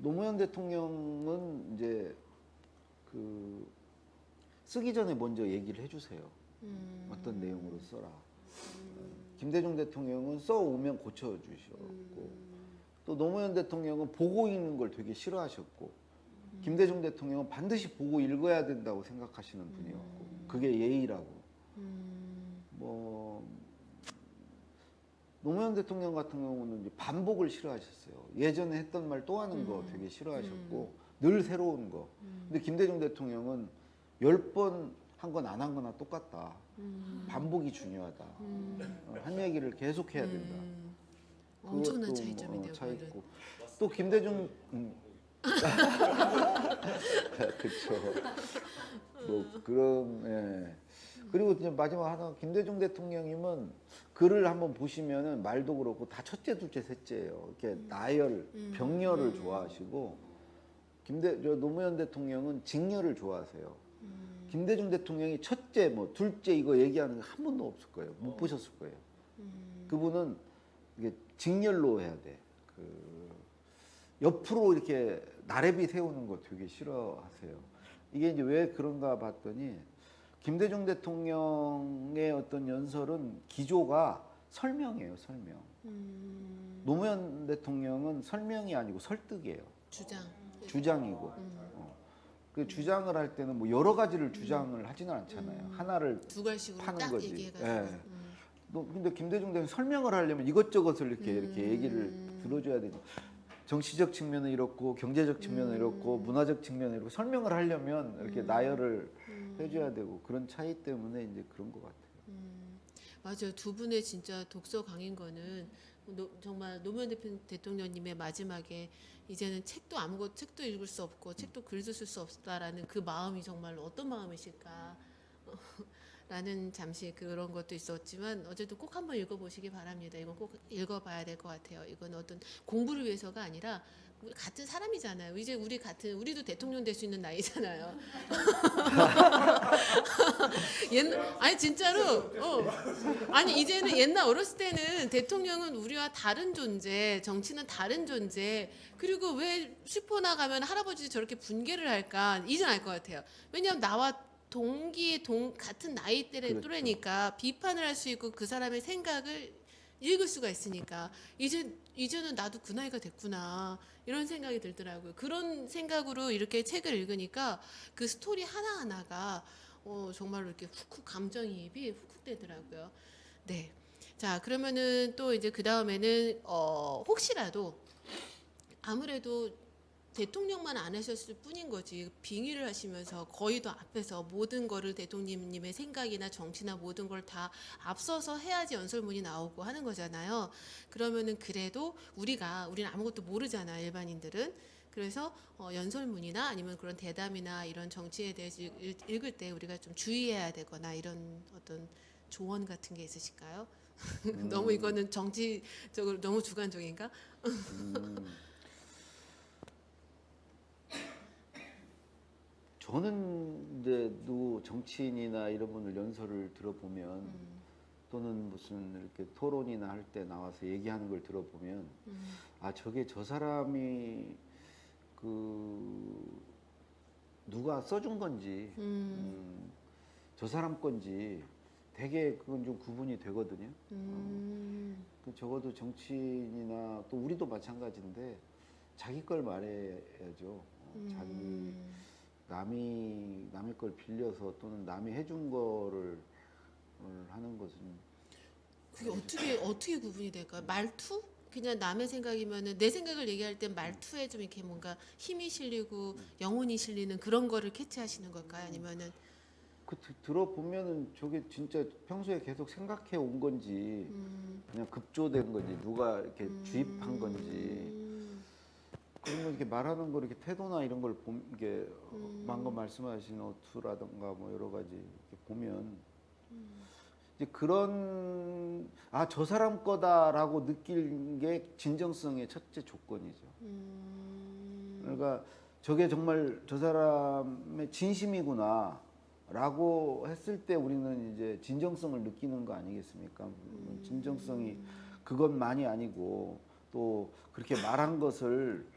노무현 대통령은 이제 그 쓰기 전에 먼저 얘기를 해주세요. 어떤 내용으로 써라. 김대중 대통령은 써오면 고쳐주셨고 또 노무현 대통령은 보고 있는 걸 되게 싫어하셨고 김대중 대통령은 반드시 보고 읽어야 된다고 생각하시는 분이었고 그게 예의라고. 뭐 노무현 대통령 같은 경우는 이제 반복을 싫어하셨어요. 예전에 했던 말 또 하는 거 되게 싫어하셨고 늘 새로운 거. 근데 김대중 대통령은 10번 한 건 안 한 거나 똑같다. 반복이 중요하다. 한 얘기를 계속 해야 된다. 엄청난 그것도 차이점인데요. 차 그거는. 있고 또 김대중 그렇죠. 뭐 그런 예. 그리고 이제 마지막 하나 김대중 대통령님은 글을 한번 보시면은 말도 그렇고 다 첫째, 둘째, 셋째예요. 이렇게 나열, 병렬을 좋아하시고 저 노무현 대통령은 직렬을 좋아하세요. 김대중 대통령이 첫째, 뭐 둘째 이거 얘기하는 게 한 번도 없을 거예요. 못 보셨을 거예요. 그분은 이게 직렬로 해야 돼. 그 옆으로 이렇게 나래비 세우는 거 되게 싫어하세요. 이게 이제 왜 그런가 봤더니 김대중 대통령의 어떤 연설은 기조가 설명이에요, 설명. 노무현 대통령은 설명이 아니고 설득이에요. 주장이고. 그 주장을 할 때는 뭐 여러 가지를 주장을 하지는 않잖아요. 하나를 두 가지씩으로 파는 딱 거지. 얘기해가지고. 예. 근데 김대중 대통령 설명을 하려면 이것저것을 이렇게 얘기를 들어줘야 되죠. 정치적 측면은 이렇고 경제적 측면은 이렇고 문화적 측면은 이렇고 설명을 하려면 이렇게 나열을 해줘야 되고 그런 차이 때문에 이제 그런 것 같아요. 맞아요. 두 분의 진짜 독서 강인 거는 정말 노무현 대통령님의 마지막에 이제는 책도 읽을 수 없고 책도 글도 쓸 수 없다라는 그 마음이 정말 어떤 마음이실까 라는 잠시 그런 것도 있었지만 어쨌든 꼭 한번 읽어보시기 바랍니다. 이건 꼭 읽어봐야 될 것 같아요. 이건 어떤 공부를 위해서가 아니라 우리 같은 사람이잖아요. 이제 우리도 대통령 될 수 있는 나이잖아요. 아니 진짜로 아니 이제는 옛날 어렸을 때는 대통령은 우리와 다른 존재, 정치는 다른 존재. 그리고 왜 슈퍼나 가면 할아버지 저렇게 분개를 할까 이젠 알 것 같아요. 왜냐하면 나와 같은 나이대의 그렇죠. 또래니까 비판을 할 수 있고 그 사람의 생각을 읽을 수가 있으니까 이제는 나도 그 나이가 됐구나 이런 생각이 들더라고요. 그런 생각으로 이렇게 책을 읽으니까 그 스토리 하나하나가 정말로 이렇게 훅훅 감정이입이 훅훅 되더라고요. 네. 자, 그러면은 또 이제 그 다음에는 혹시라도 아무래도 대통령만 안 하셨을 뿐인 거지 빙의를 하시면서 거의 다 앞에서 모든 거를 대통령님의 생각이나 정치나 모든 걸 다 앞서서 해야지 연설문이 나오고 하는 거잖아요. 그러면은 그래도 우리는 아무것도 모르잖아 일반인들은. 그래서 연설문이나 아니면 그런 대담이나 이런 정치에 대해서 읽을 때 우리가 좀 주의해야 되거나 이런 어떤 조언 같은 게 있으실까요? 너무 이거는 정치적으로 너무 주관적인가? 저는 이제 정치인이나 이런 분들 연설을 들어보면 또는 무슨 이렇게 토론이나 할 때 나와서 얘기하는 걸 들어보면 아 저게 저 사람이 누가 써준 건지 저 사람 건지 되게 그건 좀 구분이 되거든요. 적어도 정치인이나 또 우리도 마찬가지인데 자기 걸 말해야죠. 남의 걸 빌려서 또는 남이 해준 거를 하는 것은 그게 어떻게 구분이 될까요? 말투? 그냥 남의 생각이면은 내 생각을 얘기할 때 말투에 좀 이렇게 뭔가 힘이 실리고 영혼이 실리는 그런 거를 캐치하시는 걸까요? 아니면은 들어보면은 저게 진짜 평소에 계속 생각해 온 건지 그냥 급조된 건지 누가 이렇게 주입한 건지 그러면 이렇게 말하는 거 이렇게 태도나 이런 걸 이게 방금 말씀하신 어투라든가 뭐 여러 가지 이렇게 보면 이제 그런 저 사람 거다라고 느낄 게 진정성의 첫째 조건이죠. 그러니까 저게 정말 저 사람의 진심이구나라고 했을 때 우리는 이제 진정성을 느끼는 거 아니겠습니까? 진정성이 그것만이 아니고 또 그렇게 말한 것을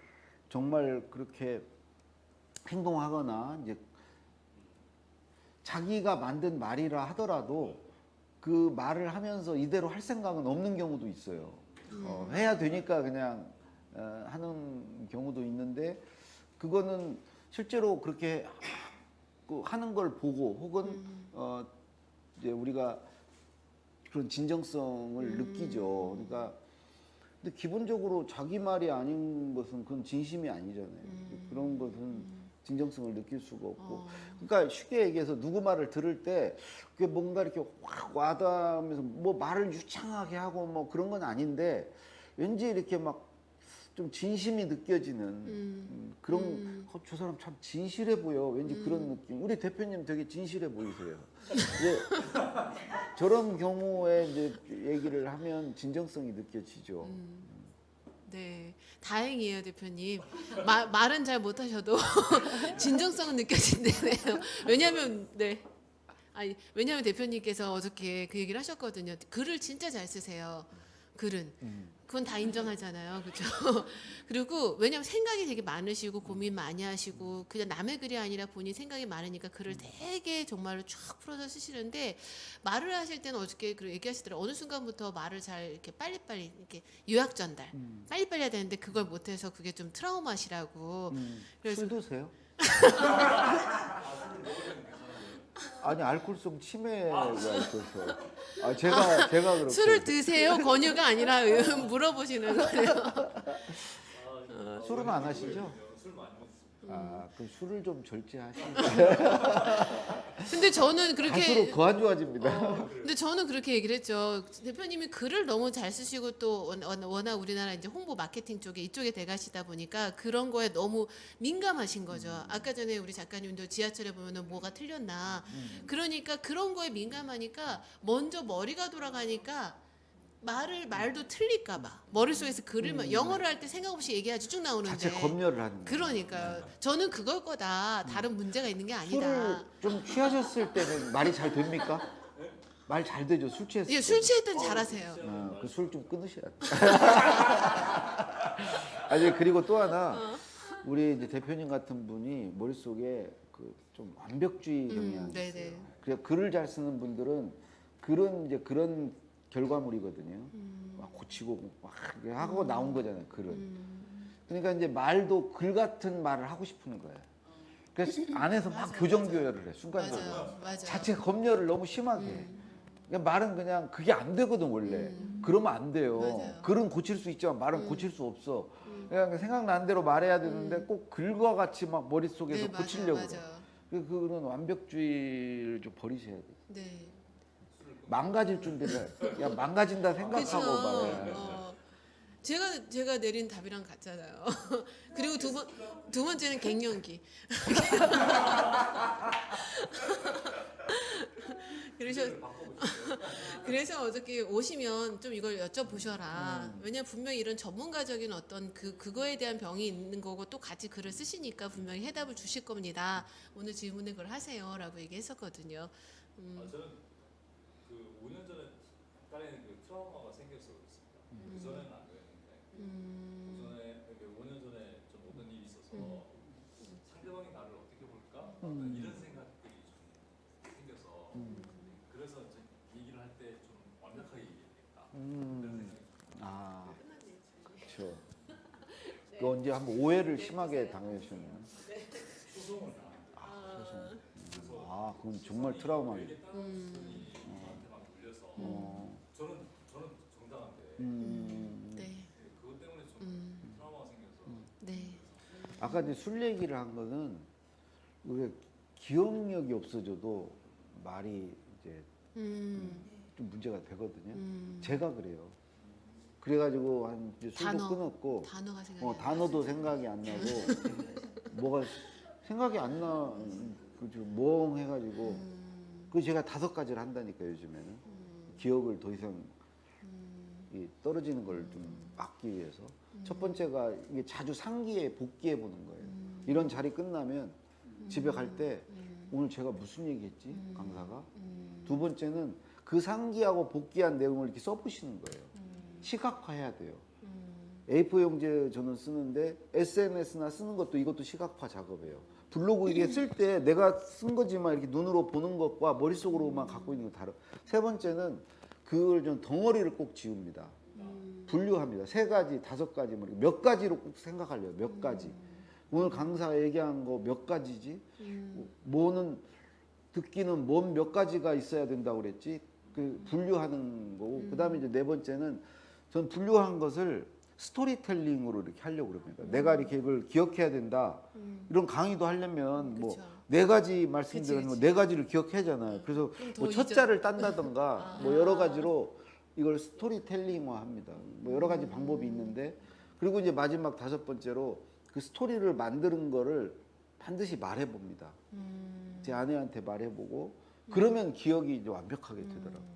정말 그렇게 행동하거나 이제 자기가 만든 말이라 하더라도 그 말을 하면서 이대로 할 생각은 없는 경우도 있어요. 해야 되니까 그냥 하는 경우도 있는데 그거는 실제로 그렇게 하는 걸 보고 혹은 이제 우리가 그런 진정성을 느끼죠. 그러니까 근데 기본적으로 자기 말이 아닌 것은 그건 진심이 아니잖아요. 그런 것은 진정성을 느낄 수가 없고. 그러니까 쉽게 얘기해서 누구 말을 들을 때 그게 뭔가 이렇게 확 와닿으면서 뭐 말을 유창하게 하고 뭐 그런 건 아닌데 왠지 이렇게 막 좀 진심이 느껴지는 그런 저 사람 참 진실해 보여. 왠지 그런 느낌. 우리 대표님 되게 진실해 보이세요. 이제 저런 경우에 이제 얘기를 하면 진정성이 느껴지죠. 네, 다행이에요, 대표님. 말은 잘 못하셔도 진정성은 느껴진다네요. 왜냐하면 네, 아니 왜냐하면 대표님께서 어저께 그 얘기를 하셨거든요. 글을 진짜 잘 쓰세요. 글은. 그건 다 인정하잖아요, 그렇죠? 그리고 왜냐하면 생각이 되게 많으시고 고민 많이 하시고 그냥 남의 글이 아니라 본인 생각이 많으니까 글을 되게 정말로 쫙 풀어서 쓰시는데 말을 하실 때는 어저께 그 얘기하시더라고요. 어느 순간부터 말을 잘 이렇게 빨리빨리 이렇게 요약 전달 빨리빨리 해야 되는데 그걸 못해서 그게 좀 트라우마시라고. 그래서 술 드세요? 아니 알코올성 치매가 있어서 제가 그렇게 술을 드세요? 권유가 아니라 물어보시는 거예요. 술은 안 하시죠? 술 많이 먹습니다. 그 술을 좀 절제하시고 근데 저는 갈수록 그렇게 더 안 좋아집니다. 근데 저는 그렇게 얘기를 했죠. 대표님이 글을 너무 잘 쓰시고 또 워낙 우리나라 이제 홍보 마케팅 쪽에 이쪽에 대가시다 보니까 그런 거에 너무 민감하신 거죠. 아까 전에 우리 작가님도 지하철에 보면은 뭐가 틀렸나. 그러니까 그런 거에 민감하니까 먼저 머리가 돌아가니까 말도 틀릴까봐 머릿속에서 글을 영어를 할 때 생각 없이 얘기하지 쭉 나오는데 자체 검열을 하는 거예요. 그러니까요. 저는 그걸 거다. 다른 문제가 있는 게 아니다. 술을 좀 취하셨을 때는 말이 잘 됩니까? 말 잘 되죠. 술 취했을 때. 예, 술 취할 땐 잘하세요. 그 술 좀 끊으셔야 돼. 아니 그리고 또 하나 우리 이제 대표님 같은 분이 머릿속에 그 좀 완벽주의 경향이 네네. 있어요. 그래서 글을 잘 쓰는 분들은 그런 결과물이거든요. 막 고치고 막 이렇게 하고 나온 거잖아요. 글은. 그러니까 이제 말도 글 같은 말을 하고 싶은 거예요. 그래서 안에서 막 교정 교열을 해 순간적으로. 맞아요. 자체 검열을 너무 심하게 해. 그러니까 말은 그냥 그게 안 되거든 원래. 그러면 안 돼요. 맞아요. 글은 고칠 수 있지만 말은 고칠 수 없어. 그러니까 생각나는 대로 말해야 되는데 꼭 글과 같이 막 머릿속에서 네, 고치려고 그래. 맞아요. 그런 완벽주의를 좀 버리셔야 돼. 네. 망가질 준비를 야 망가진다 생각하고 말해. 제가 내린 답이랑 같잖아요. 그리고 두 번째는 갱년기. 그래서 어저께 오시면 좀 이걸 여쭤보셔라. 왜냐면 분명히 이런 전문가적인 어떤 그거에 대한 병이 있는 거고 또 같이 글을 쓰시니까 분명히 해답을 주실 겁니다. 오늘 질문에 그걸 하세요라고 얘기했었거든요. 저는 그 5년 전에 약간의 그 트라우마가 생겨서 그렇습니다. 그 전에는 안 그랬는데 그 전에 5년 전에 좀 어떤 일이 있어서 상대방이 나를 어떻게 볼까 이런 생각들이 좀 생겨서 그래서 이제 얘기를 할 때 좀 완벽하게 얘기해야겠다 이런 생각이 그렇죠. 그 언제 한번 오해를 심하게 당하셨나요? 소송을 당했는데 그건 정말 트라우마예요. 저한테 막 물려서 저는 정당한데 네. 그것 때문에 좀 트라우마가 생겨서 네. 아까 이제 술 얘기를 한 거는 우리가 기억력이 없어져도 말이 이제 좀 문제가 되거든요. 제가 그래요. 그래가지고 한 이제 술도 단어. 끊었고 단어가 생각이 안 나요. 단어도 생각이 안 나고 뭐가 생각이 안 나. 그죠 멍해가지고 그 제가 5가지를 한다니까 요즘에는 기억을 더 이상 이 떨어지는 걸 좀 막기 위해서 첫 번째가 이게 자주 상기해 복기해 보는 거예요. 이런 자리 끝나면 집에 갈 때 오늘 제가 무슨 얘기했지 강사가 두 번째는 그 상기하고 복기한 내용을 이렇게 써보시는 거예요. 시각화해야 돼요. A4 용지 저는 쓰는데 SNS나 쓰는 것도 이것도 시각화 작업이에요. 블로그 이게 쓸 때 내가 쓴 거지만 이렇게 눈으로 보는 것과 머릿속으로만 갖고 있는 거 다르. 세 번째는 그걸 좀 덩어리를 꼭 지웁니다. 분류합니다. 3가지, 5가지 뭐 몇 가지로 꼭 생각하려요. 몇 가지. 오늘 강사가 얘기한 거 몇 가지지? 뭐는 듣기는 뭔 몇 가지가 있어야 된다고 그랬지? 그 분류하는 거고 그다음에 이제 네 번째는 전 분류한 것을 스토리텔링으로 이렇게 하려고 그럽니다. 내가 이렇게 이걸 기억해야 된다. 이런 강의도 하려면 뭐 그쵸. 네 가지 말씀드리는 그치. 네 가지를 기억하잖아요. 그래서 더 뭐 첫자를 딴다던가 뭐 여러 가지로 이걸 스토리텔링화합니다. 뭐 여러 가지 방법이 있는데 그리고 이제 마지막 다섯 번째로 그 스토리를 만드는 거를 반드시 말해봅니다. 제 아내한테 말해보고 그러면 기억이 이제 완벽하게 되더라고요.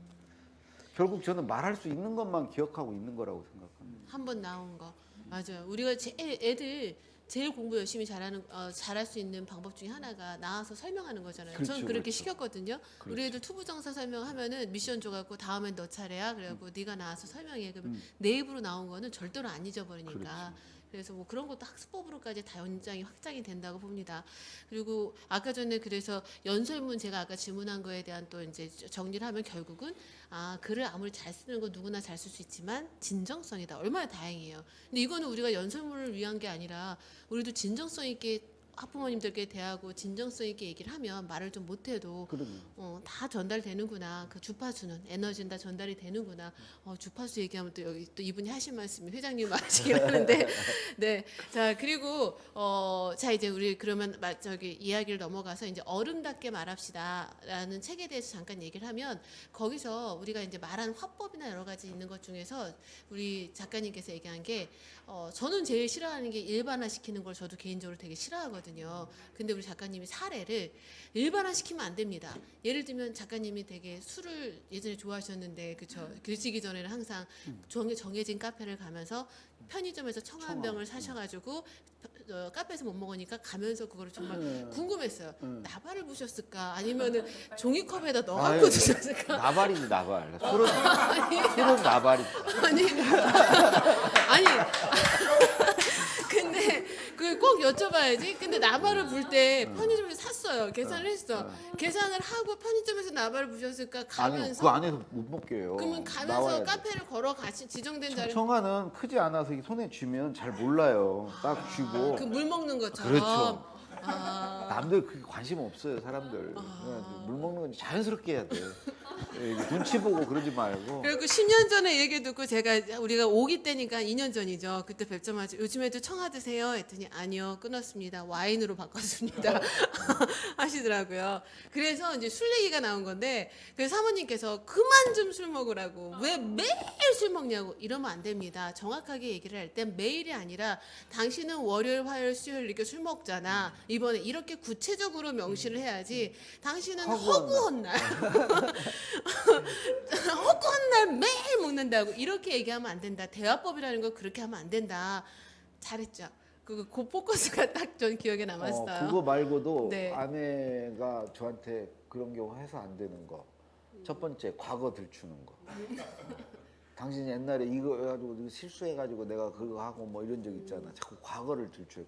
결국 저는 말할 수 있는 것만 기억하고 있는 거라고 생각합니다. 한 번 나온 거 맞아요. 우리가 애들 제일 공부 열심히 잘할 수 있는 방법 중에 하나가 나와서 설명하는 거잖아요. 그렇죠, 저는 그렇게 그렇죠. 시켰거든요. 우리 애들 투부정사 설명하면은 미션 줘갖고 다음엔 너 차례야. 그래갖고 네가 나와서 설명해. 그러면 내 입으로 나온 거는 절대로 안 잊어버리니까. 그래서 뭐 그런 것도 학습법으로까지 다 연장이 확장이 된다고 봅니다. 그리고 아까 전에 그래서 연설문 제가 아까 질문한 거에 대한 또 이제 정리를 하면 결국은 글을 아무리 잘 쓰는 건 누구나 잘 쓸 수 있지만 진정성이다. 얼마나 다행이에요. 근데 이거는 우리가 연설문을 위한 게 아니라 우리도 진정성 있게 학부모님들께 대하고 진정성 있게 얘기를 하면 말을 좀 못해도 다 전달되는구나. 그 주파수는 에너지는 다 전달이 되는구나. 주파수 얘기하면 또 여기 또 이분이 하신 말씀이 회장님 하시긴 하는데 네. 자 그리고 자 이제 우리 그러면 저기 이야기를 넘어가서 이제 어른답게 말합시다라는 책에 대해서 잠깐 얘기를 하면 거기서 우리가 이제 말하는 화법이나 여러 가지 있는 것 중에서 우리 작가님께서 얘기한 게 저는 제일 싫어하는 게 일반화시키는 걸 저도 개인적으로 되게 싫어하거든요. 근데 우리 작가님이 사례를 일반화시키면 안 됩니다. 예를 들면 작가님이 되게 술을 예전에 좋아하셨는데 그쵸? 글 쓰기 전에는 항상 정해진 카페를 가면서 편의점에서 청아 병을 사셔가지고 카페에서 못 먹으니까 가면서 그거를 정말 궁금했어요. 나발을 부셨을까? 아니면은 종이컵에다 넣어갖고 드셨을까? 나발이지 나발. 술은 나발이. 아니 근데 그 꼭 여쭤봐야지. 근데 나발을 불 때 편의점에서 샀어요. 계산을 했어. 계산을 하고 편의점에서 나발을 부셨을까? 아니요, 가면서 그 안에서 못 먹게요. 그러면 가면서 나와야 돼. 카페를 걸어 가신 지정된 자리 청아는 크지 않아서 이게 손에 쥐면 잘 몰라요. 딱 쥐고. 그 물 먹는 것처럼. 그렇죠. 아, 남들 그게 관심 없어요, 사람들. 그냥 물 먹는 건 자연스럽게 해야 돼. 눈치 보고 그러지 말고. 그리고 10년 전에 얘기 듣고 제가 우리가 오기 때니까 2년 전이죠. 그때 뵙자마자 요즘에도 청아 드세요? 했더니 아니요, 끊었습니다. 와인으로 바꿨습니다. 하시더라고요. 그래서 이제 술 얘기가 나온 건데 그 사모님께서 그만 좀 술 먹으라고 왜 매일 술 먹냐고 이러면 안 됩니다. 정확하게 얘기를 할 땐 매일이 아니라 당신은 월요일, 화요일, 수요일 이렇게 술 먹잖아. 이번에 이렇게 구체적으로 명시를 해야지. 당신은 허구한 날 허구한 날 매일 먹는다고 이렇게 얘기하면 안 된다. 대화법이라는 거 그렇게 하면 안 된다. 잘했죠. 그 포커스가 딱 전 기억에 남았어요. 그거 말고도 네. 아내가 저한테 그런 경우 해서 안 되는 거. 첫 번째, 과거 들추는 거. 당신이 옛날에 이거 해가지고 실수해가지고 내가 그거 하고 뭐 이런 적 있잖아. 자꾸 과거를 들춰요.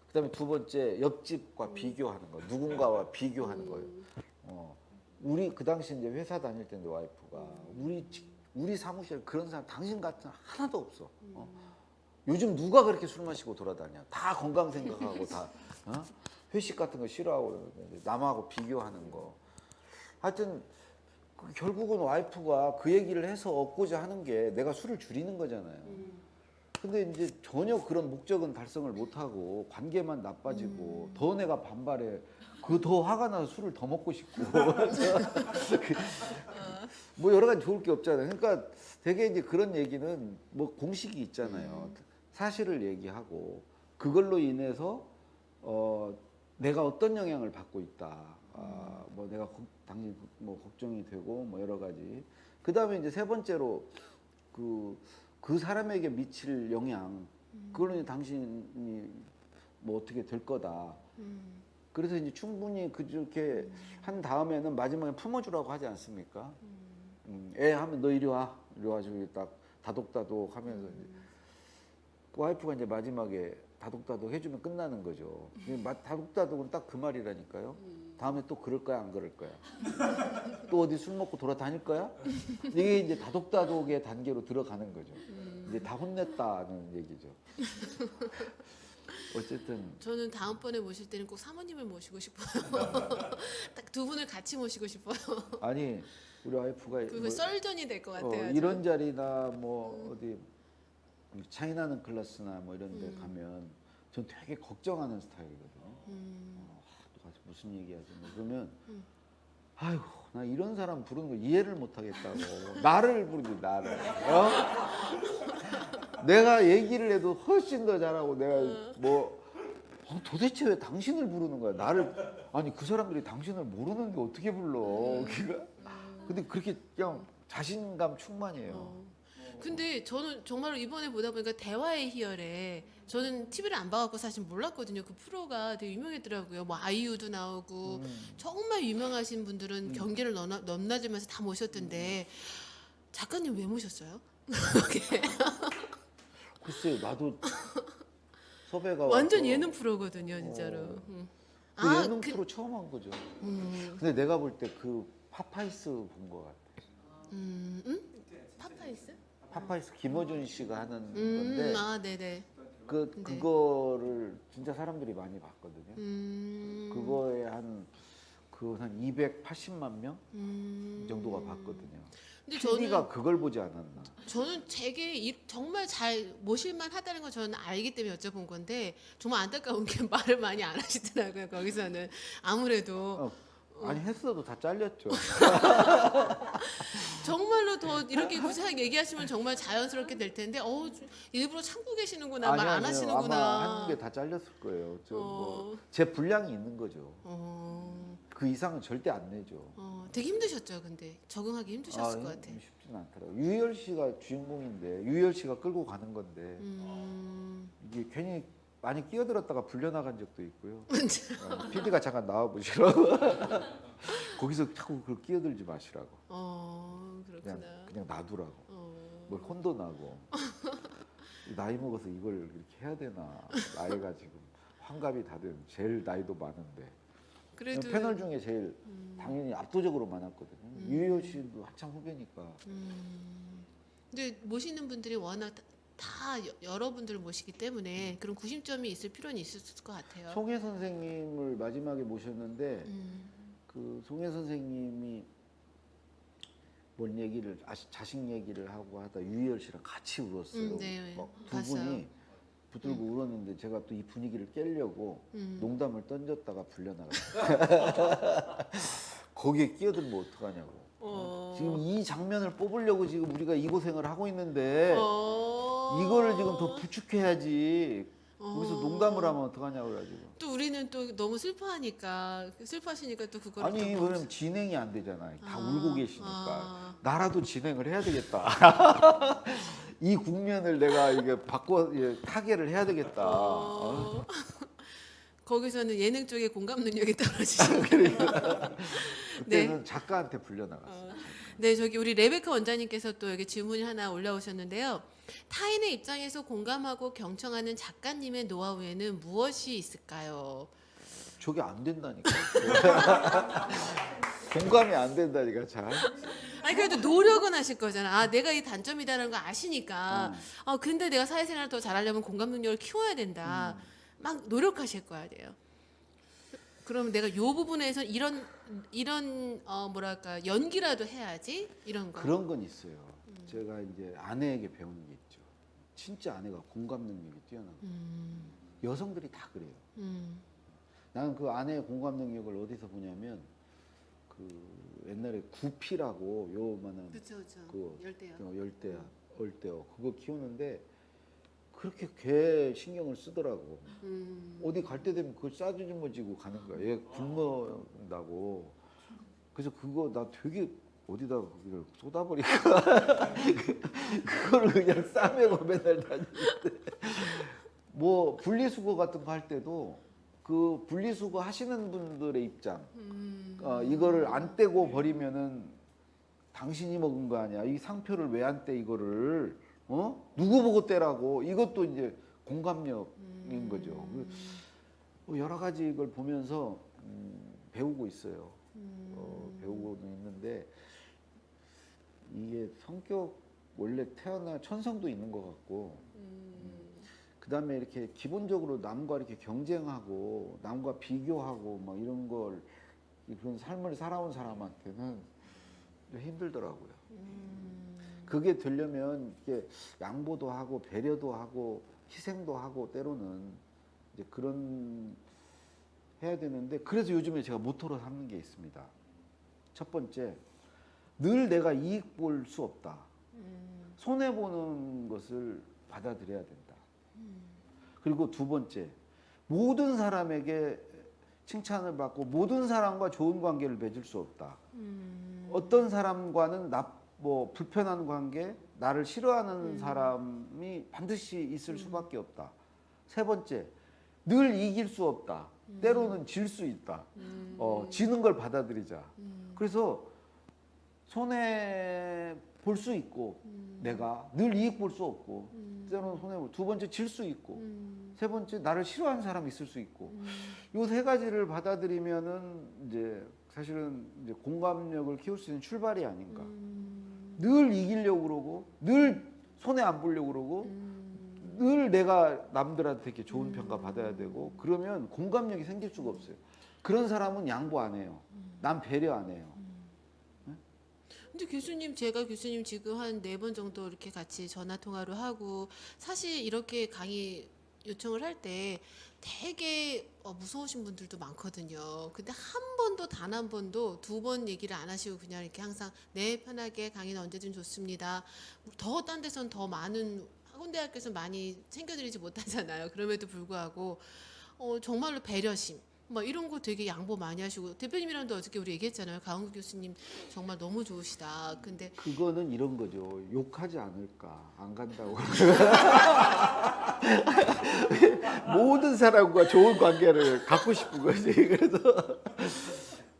그다음에 두 번째, 옆집과 비교하는 거. 누군가와 비교하는 거예요. 우리 그 당시 이제 회사 다닐 때인데 와이프가 우리 사무실에 그런 사람 당신 같은 사람 하나도 없어. 요즘 누가 그렇게 술 마시고 돌아다녀? 다 건강 생각하고 다 회식 같은 거 싫어하고 남하고 비교하는 거. 하여튼 결국은 와이프가 그 얘기를 해서 얻고자 하는 게 내가 술을 줄이는 거잖아요. 근데 이제 전혀 그런 목적은 달성을 못하고 관계만 나빠지고 더 내가 반발해. 그 더 화가 나서 술을 더 먹고 싶고 뭐 여러 가지 좋을 게 없잖아요. 그러니까 되게 이제 그런 얘기는 뭐 공식이 있잖아요. 사실을 얘기하고 그걸로 인해서 내가 어떤 영향을 받고 있다. 뭐 내가 당연히 뭐 걱정이 되고 뭐 여러 가지. 그 다음에 이제 세 번째로 그 사람에게 미칠 영향. 그거는 당신이 뭐 어떻게 될 거다. 그래서 이제 충분히 그렇게 한 다음에는 마지막에 품어주라고 하지 않습니까? 애 하면 너 이리 와. 이리 와가지고 딱 다독다독 하면서 와이프가 이제 마지막에 다독다독 해주면 끝나는 거죠. 다독다독은 딱 그 말이라니까요. 다음에 또 그럴 거야, 안 그럴 거야? 또 어디 술 먹고 돌아다닐 거야? 이게 이제 다독다독의 단계로 들어가는 거죠. 이제 다 혼냈다는 얘기죠. 어쨌든 저는 다음번에 모실 때는 꼭 사모님을 모시고 싶어요. 딱 두 분을 같이 모시고 싶어요. 아니 우리 와이프가 그 썰전이 될 것 같아요. 아주. 이런 자리나 뭐 어디 차이나는 클래스나 뭐 이런 데 가면 전 되게 걱정하는 스타일이거든요. 또 가서 무슨 얘기하지 뭐 그러면 아이고 나 이런 사람 부르는 거 이해를 못 하겠다고 나를 부르지 나를 내가 얘기를 해도 훨씬 더 잘하고 내가 뭐 도대체 왜 당신을 부르는 거야 나를 아니 그 사람들이 당신을 모르는데 어떻게 불러 근데 그렇게 그냥 자신감 충만이에요. 근데 저는 정말로 이번에 보다 보니까 대화의 희열에 저는 TV를 안 봐갖고 사실 몰랐거든요. 그 프로가 되게 유명했더라고요. 뭐 아이유도 나오고 정말 유명하신 분들은 경계를 넘나들면서 다 모셨던데 작가님 왜 모셨어요? 글쎄 나도 섭외가 완전 와서 예능 프로거든요, 진짜로. 그 예능 프로 처음 한 거죠. 근데 내가 볼 때 그 파파이스 본 거 같아. 응? 파파이스? 파파이스 김어준 씨가 하는 건데 아, 네네. 그거를 진짜 사람들이 많이 봤거든요. 그거에 한 280만 명 정도가 봤거든요. 근데 PD가 그걸 보지 않았나? 저는 제게 정말 잘 모실만 하다는 걸 저는 알기 때문에 여쭤본 건데 정말 안타까운 게 말을 많이 안 하시더라고요. 거기서는 아무래도 아니 했어도 다 잘렸죠. 정말로 더 이렇게 구체하게 얘기하시면 정말 자연스럽게 될 텐데 일부러 참고 계시는구나 말 안 아니요. 하시는구나. 아마 하는 게 다 잘렸을 거예요. 제 분량이 있는 거죠. 그 이상은 절대 안 내죠. 되게 힘드셨죠, 근데 적응하기 힘드셨을 것 같아요. 쉽지는 않더라고요. 유희열 씨가 주인공인데 유희열 씨가 끌고 가는 건데 이게 괜히 많이 끼어들었다가 불려나간 적도 있고요. PD가 잠깐 나와보시라고. 거기서 자꾸 그걸 끼어들지 마시라고. 그렇구나. 그냥 놔두라고. 뭘 혼도 나고. 나이 먹어서 이걸 이렇게 해야 되나. 나이가 지금 환갑이 다 된 제일 나이도 많은데. 그래도 패널 중에 제일 당연히 압도적으로 많았거든요. 유희열 씨도 한참 후배니까. 근데 모시는 분들이 워낙 다 여러분들을 모시기 때문에 그런 구심점이 있을 필요는 있을 것 같아요. 송혜 선생님을 마지막에 모셨는데 그 송혜 선생님이 뭔 얘기를 자식 얘기를 하고 하다 유희열 씨랑 같이 울었어요. 네, 두 봤어요. 분이 붙들고 울었는데 제가 또 이 분위기를 깨려고 농담을 던졌다가 불려나갔어요. 거기에 끼어들면 어떡하냐고. 지금 이 장면을 뽑으려고 지금 우리가 이 고생을 하고 있는데 이거를 지금 더 부축해야지. 거기서 농담을 하면 어떡하냐고 그래가지고. 또 우리는 또 너무 슬퍼하시니까 또 그걸 아니 또 왜냐면 진행이 안 되잖아요. 다 울고 계시니까. 나라도 진행을 해야 되겠다. 이 국면을 내가 이게 타개를 해야 되겠다. 거기서는 예능 쪽에 공감 능력이 떨어지시고. 그때는 작가한테 불려나갔어요. 네, 저기 우리 레베카 원장님께서 또 여기 질문이 하나 올라오셨는데요. 타인의 입장에서 공감하고 경청하는 작가님의 노하우에는 무엇이 있을까요? 저게 안 된다니까. 공감이 안 된다니까 잘. 아니 그래도 노력은 하실 거잖아. 내가 이 단점이다라는 거 아시니까. 근데 내가 사회생활을 더 잘하려면 공감 능력을 키워야 된다. 막 노력하실 거야 돼요. 그러면 내가 요 부분에서 이런 뭐랄까 연기라도 해야지 이런 거. 그런 건 있어요. 제가 이제 아내에게 배운 게 있죠. 진짜 아내가 공감 능력이 뛰어나고 여성들이 다 그래요. 나는 그 아내의 공감 능력을 어디서 보냐면 그 옛날에 구피라고 요만한 그쵸. 그 열대요. 얼대어 그거 키우는데 그렇게 개 신경을 쓰더라고. 어디 갈 때 되면 그걸 싸주지고 가는 거야. 얘 굶는다고. 그래서 그거 나 되게 어디다 그걸 쏟아버리니까 그거를 그냥 싸매고 맨날 다니는데 뭐 분리수거 같은 거 할 때도 그 분리수거 하시는 분들의 입장 이거를 안 떼고 버리면은 당신이 먹은 거 아니야. 이 상표를 왜 안 떼 이거를 누구 보고 떼라고. 이것도 이제 공감력인 거죠. 여러 가지 이걸 보면서 배우고 있어요. 배우고는 있는데 이게 성격 원래 태어나 천성도 있는 것 같고 그다음에 이렇게 기본적으로 남과 이렇게 경쟁하고 남과 비교하고 막 이런 걸 그런 삶을 살아온 사람한테는 좀 힘들더라고요. 그게 되려면 이게 양보도 하고 배려도 하고 희생도 하고 때로는 이제 그런 해야 되는데, 그래서 요즘에 제가 모토로 삼는 게 있습니다. 첫 번째, 늘 내가 이익 볼 수 없다. 손해 보는 것을 받아들여야 된다. 그리고 두 번째, 모든 사람에게 칭찬을 받고 모든 사람과 좋은 관계를 맺을 수 없다. 어떤 사람과는 뭐 불편한 관계, 나를 싫어하는 사람이 반드시 있을 수밖에 없다. 세 번째, 늘 이길 수 없다. 때로는 질 수 있다. 지는 걸 받아들이자. 그래서 손해 볼 수 있고, 내가 늘 이익 볼 수 없고, 때로는 손해 볼. 두 번째, 질 수 있고, 세 번째, 나를 싫어하는 사람이 있을 수 있고. 요 세 가지를 받아들이면은 이제 사실은 이제 공감력을 키울 수 있는 출발이 아닌가. 늘 이기려고 그러고, 늘 손해 안 보려고 그러고, 늘 내가 남들한테 이렇게 좋은 평가 받아야 되고, 그러면 공감력이 생길 수가 없어요. 그런 사람은 양보 안 해요. 남 배려 안 해요. 근데 교수님, 제가 교수님 지금 한 4번 정도 이렇게 같이 전화 통화를 하고, 사실 이렇게 강의 요청을 할 때 되게 무서우신 분들도 많거든요. 근데 한 번도, 단 한 번도 2번 얘기를 안 하시고 그냥 이렇게 항상 네, 편하게 강의는 언제든 좋습니다. 더 딴 데선 더 많은 학원대학교에서 많이 챙겨드리지 못하잖아요. 그럼에도 불구하고 정말로 배려심, 뭐 이런 거 되게 양보 많이 하시고, 대표님이랑도 어저께 우리 얘기했잖아요. 강은구 교수님 정말 너무 좋으시다. 근데 그거는 이런 거죠. 욕하지 않을까. 안 간다고. 모든 사람과 좋은 관계를 갖고 싶은 거지. 그래서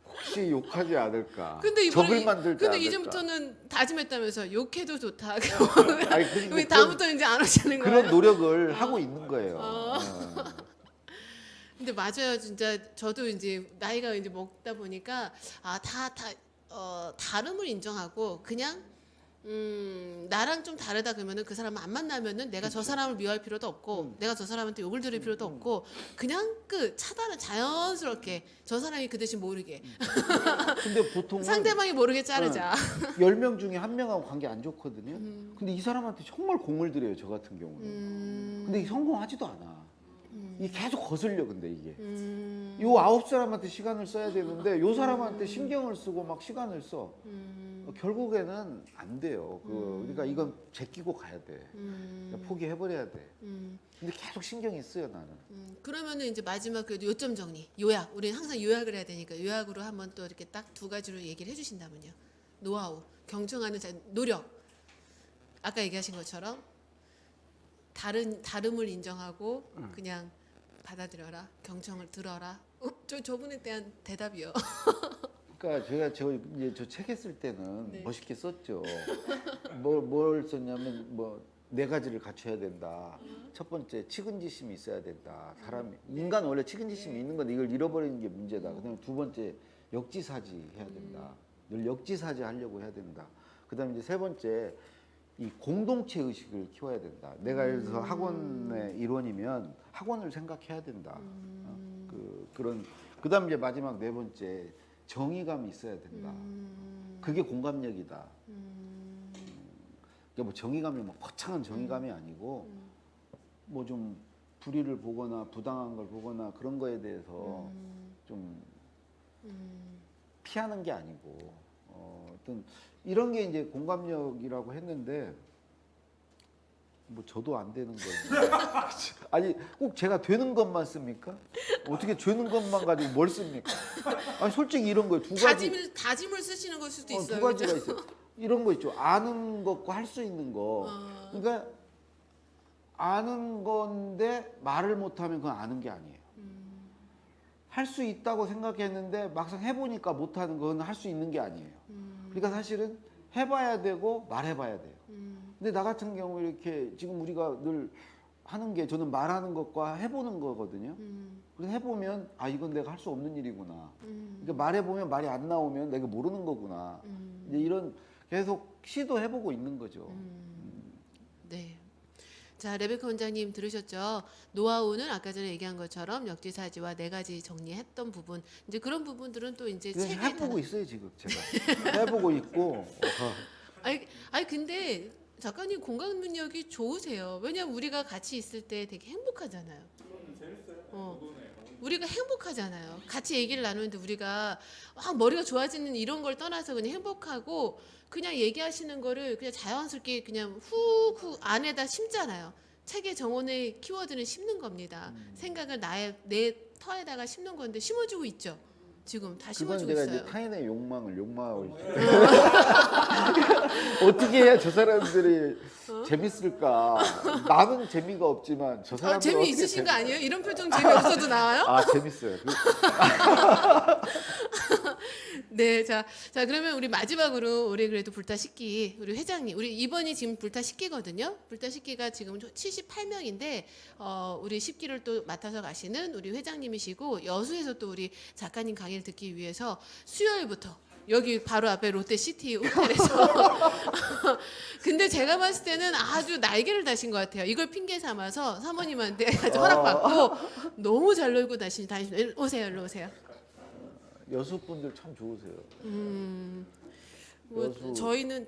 혹시 욕하지 않을까. 근데 적을 만들지 근데 않을까. 이제부터는 다짐했다면서 욕해도 좋다. 아니, 그러니까 우리 다음부터 이제 안 하시는 거예요? 그런 노력을 하고 있는 거예요. 근데 맞아요. 진짜 저도 이제 나이가 이제 먹다 보니까 다름을 인정하고 그냥 나랑 좀 다르다 그러면은 그 사람은 안 만나면은 내가 저 사람을 미워할 필요도 없고 내가 저 사람한테 욕을 들을 필요도 없고 그냥 차단을 자연스럽게 저 사람이 그 대신 모르게 근데 보통은 상대방이 모르게 자르자. 10명 중에 1명하고 관계 안 좋거든요. 근데 이 사람한테 정말 공을 들여요. 저 같은 경우는. 근데 성공하지도 않아. 이게 계속 거슬려. 근데 이게 요 9사람한테 시간을 써야 되는데 요 사람한테 신경을 쓰고 막 시간을 써. 결국에는 안 돼요. 그러니까 이건 제끼고 가야 돼. 그러니까 포기해버려야 돼. 근데 계속 신경이 쓰여 나는. 그러면은 이제 마지막 그래도 요점 정리, 요약. 우리는 항상 요약을 해야 되니까 요약으로 한번 또 이렇게 딱 2가지로 얘기를 해주신다면요. 노하우, 경청하는 노력. 아까 얘기하신 것처럼 다름을 인정하고 그냥 받아들여라, 경청을 들어라. 저분에 대한 대답이요. 그러니까 제가 이제 저 책 했을 때는 네. 멋있게 썼죠. 뭘 썼냐면 뭐 4가지를 갖춰야 된다. 첫 번째, 측은지심이 있어야 된다. 인간 원래 측은지심이 있는 건데 이걸 잃어버리는 게 문제다. 그다음에 두 번째, 역지사지 해야 된다. 늘 역지사지 하려고 해야 된다. 그다음에 이제 세 번째, 이 공동체 의식을 키워야 된다. 내가 예를 들어서 학원의 일원이면 학원을 생각해야 된다. 그다음 이제 마지막 4번째, 정의감이 있어야 된다. 그게 공감력이다. 그러니까 뭐 정의감이 뭐 거창한 정의감이 아니고 뭐 좀 불의를 보거나 부당한 걸 보거나 그런 거에 대해서 좀 피하는 게 아니고 어떤 이런 게 이제 공감력이라고 했는데 뭐 저도 안 되는 거예요. 아니 꼭 제가 되는 것만 씁니까? 어떻게 되는 것만 가지고 뭘 씁니까? 아니 솔직히 이런 거예요. 2가지. 다짐을 쓰시는 걸 수도 있어요. 2가지가 있어요. 이런 거 있죠. 아는 것과 할 수 있는 거. 그러니까 아는 건데 말을 못하면 그건 아는 게 아니에요. 할 수 있다고 생각했는데 막상 해보니까 못하는 건 할 수 있는 게 아니에요. 그러니까 사실은 해봐야 되고 말해봐야 돼요. 근데 나 같은 경우 이렇게 지금 우리가 늘 하는 게 저는 말하는 것과 해보는 거거든요. 그래서 해보면 이건 내가 할 수 없는 일이구나. 그러니까 말해보면 말이 안 나오면 내가 모르는 거구나. 이제 이런 계속 시도해보고 있는 거죠. 네. 자, 레베카 원장님 들으셨죠? 노하우는 아까 전에 얘기한 것처럼 역지사지와 네 가지 정리했던 부분. 이제 그런 부분들은 또 이제 그래서 책에 해보고 있어요 지금 제가. 해보고 있고. 아니 근데 작가님 공감 능력이 좋으세요. 왜냐면 우리가 같이 있을 때 되게 행복하잖아요. 우리가 행복하잖아요. 같이 얘기를 나누는데 우리가 막 머리가 좋아지는 이런 걸 떠나서 그냥 행복하고 그냥 얘기하시는 거를 그냥 자연스럽게 그냥 훅훅 안에다 심잖아요. 책의 정원의 키워드는 심는 겁니다. 생각을 내 터에다가 심는 건데 심어주고 있죠. 지금 다 그건 심어주고 내가 있어요. 이제 타인의 욕망하고 있죠. 어떻게 해야 저 사람들이 재밌을까? 나는 재미가 없지만 저 사람들 재미 있으신 거 아니에요? 이런 표정 재미없어도 나와요? 아 재밌어요. 네, 자 그러면 우리 마지막으로 우리 그래도 불타씻기 우리 회장님, 우리 이번이 지금 불타씻기거든요. 불타씻기가 지금 78명인데 우리 10기를 또 맡아서 가시는 우리 회장님이시고 여수에서 또 우리 작가님 강의를 듣기 위해서 수요일부터 여기 바로 앞에 롯데시티 호텔에서 근데 제가 봤을 때는 아주 날개를 다신 것 같아요. 이걸 핑계 삼아서 사모님한테 허락받고 너무 잘 놀고 다니시면 오세요, 일로 오세요. 여수 분들 참 좋으세요. 뭐 여수. 저는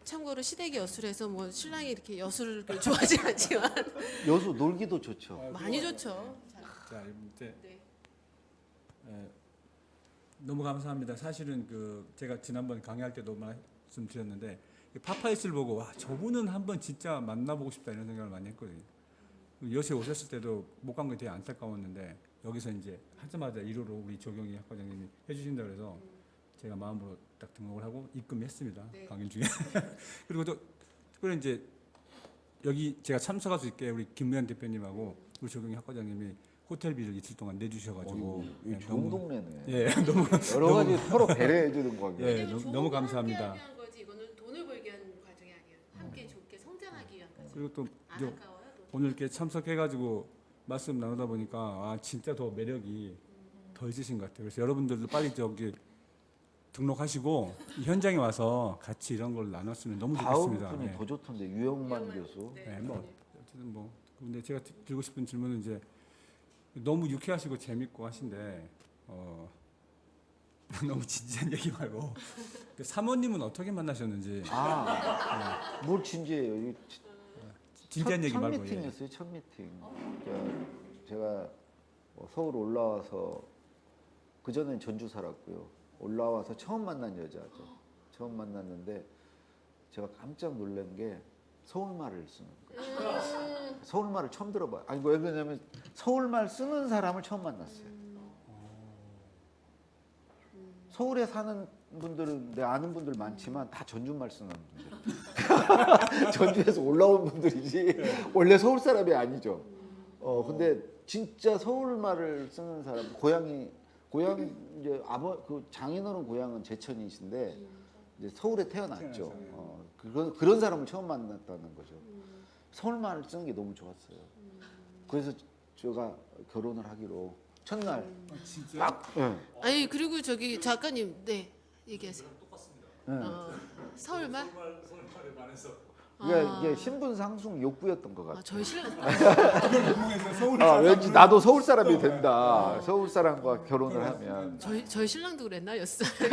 참고로 시댁이 여수라서 뭐 신랑이 이렇게 여수를 그렇게 좋아하지 않지만 여수 놀기도 좋죠. 많이 좋죠. 자, 이제 네. 너무 감사합니다. 사실은 제가 지난번 강의할 때도 말씀드렸는데 파파이스를 보고 와 저분은 한번 진짜 만나보고 싶다 이런 생각을 많이 했거든요. 여수에 오셨을 때도 못 간 게 되게 안타까웠는데 여기서 이제 하자마자 1호로 우리 조경희 학과장님이 해주신다 그래서 제가 마음으로 딱 등록을 하고 입금했습니다. 네. 강의 중에. 그리고 또 특별히 이제 여기 제가 참석할 수 있게 우리 김무현 대표님하고 우리 조경희 학과장님이 호텔비를 이틀 동안 내주셔가지고 이 좋은 동네네. 예 너무 여러 가지 서로 배려해 주는 관계. 예 너무 감사합니다. 함께 하기 위한 거지 이거는 돈을 벌기 위한 과정이 아니에요. 함께 좋게 성장하기 위한 거지. 그리고 또 안 아까워요? 돈? 오늘 이렇게 참석해가지고 말씀 나누다 보니까 진짜 더 매력이 더 있으신 것 같아요. 그래서 여러분들도 빨리 저기 등록하시고 이 현장에 와서 같이 이런 걸 나눴으면 너무 다음 좋겠습니다. 분이 네. 더 좋던데 유영만 교수. 네. 네, 뭐 어쨌든 뭐 근데 제가 드리고 싶은 질문은 이제 너무 유쾌하시고 재밌고 하신데 너무 진지한 얘기 말고 그 사모님은 어떻게 만나셨는지 뭘 진지해요. 이거 진지한 얘기 첫 말고 미팅이었어요. 첫 미팅. 제가 서울 올라와서 그 전엔 전주 살았고요. 올라와서 처음 만난 여자죠. 처음 만났는데 제가 깜짝 놀란 게 서울말을 쓰는 거예요. 서울말을 처음 들어봐요. 아니 왜 그러냐면 서울말 쓰는 사람을 처음 만났어요. 서울에 사는 분들은 내 아는 분들 많지만 다 전주말 쓰는 분들. 전주에서 올라온 분들이지 원래 서울 사람이 아니죠. 근데 진짜 서울말을 쓰는 사람 고향 이제 그 장인어른 고향은 제천이신데 이제 서울에 태어났죠. 그런 사람을 처음 만났다는 거죠. 서울말을 쓰는 게 너무 좋았어요. 그래서 제가 결혼을 하기로 첫날 진짜 아니 그리고 저기 작가님 네 얘기하세요. 네. 서울말? 서울말에 반해서 이게 신분 상승 욕구였던 것 같아요. 저희 신랑 왠지 나도 서울 사람이 된다. 서울 사람과 결혼을 하면. 저희 신랑도 그랬나 여섯 살이.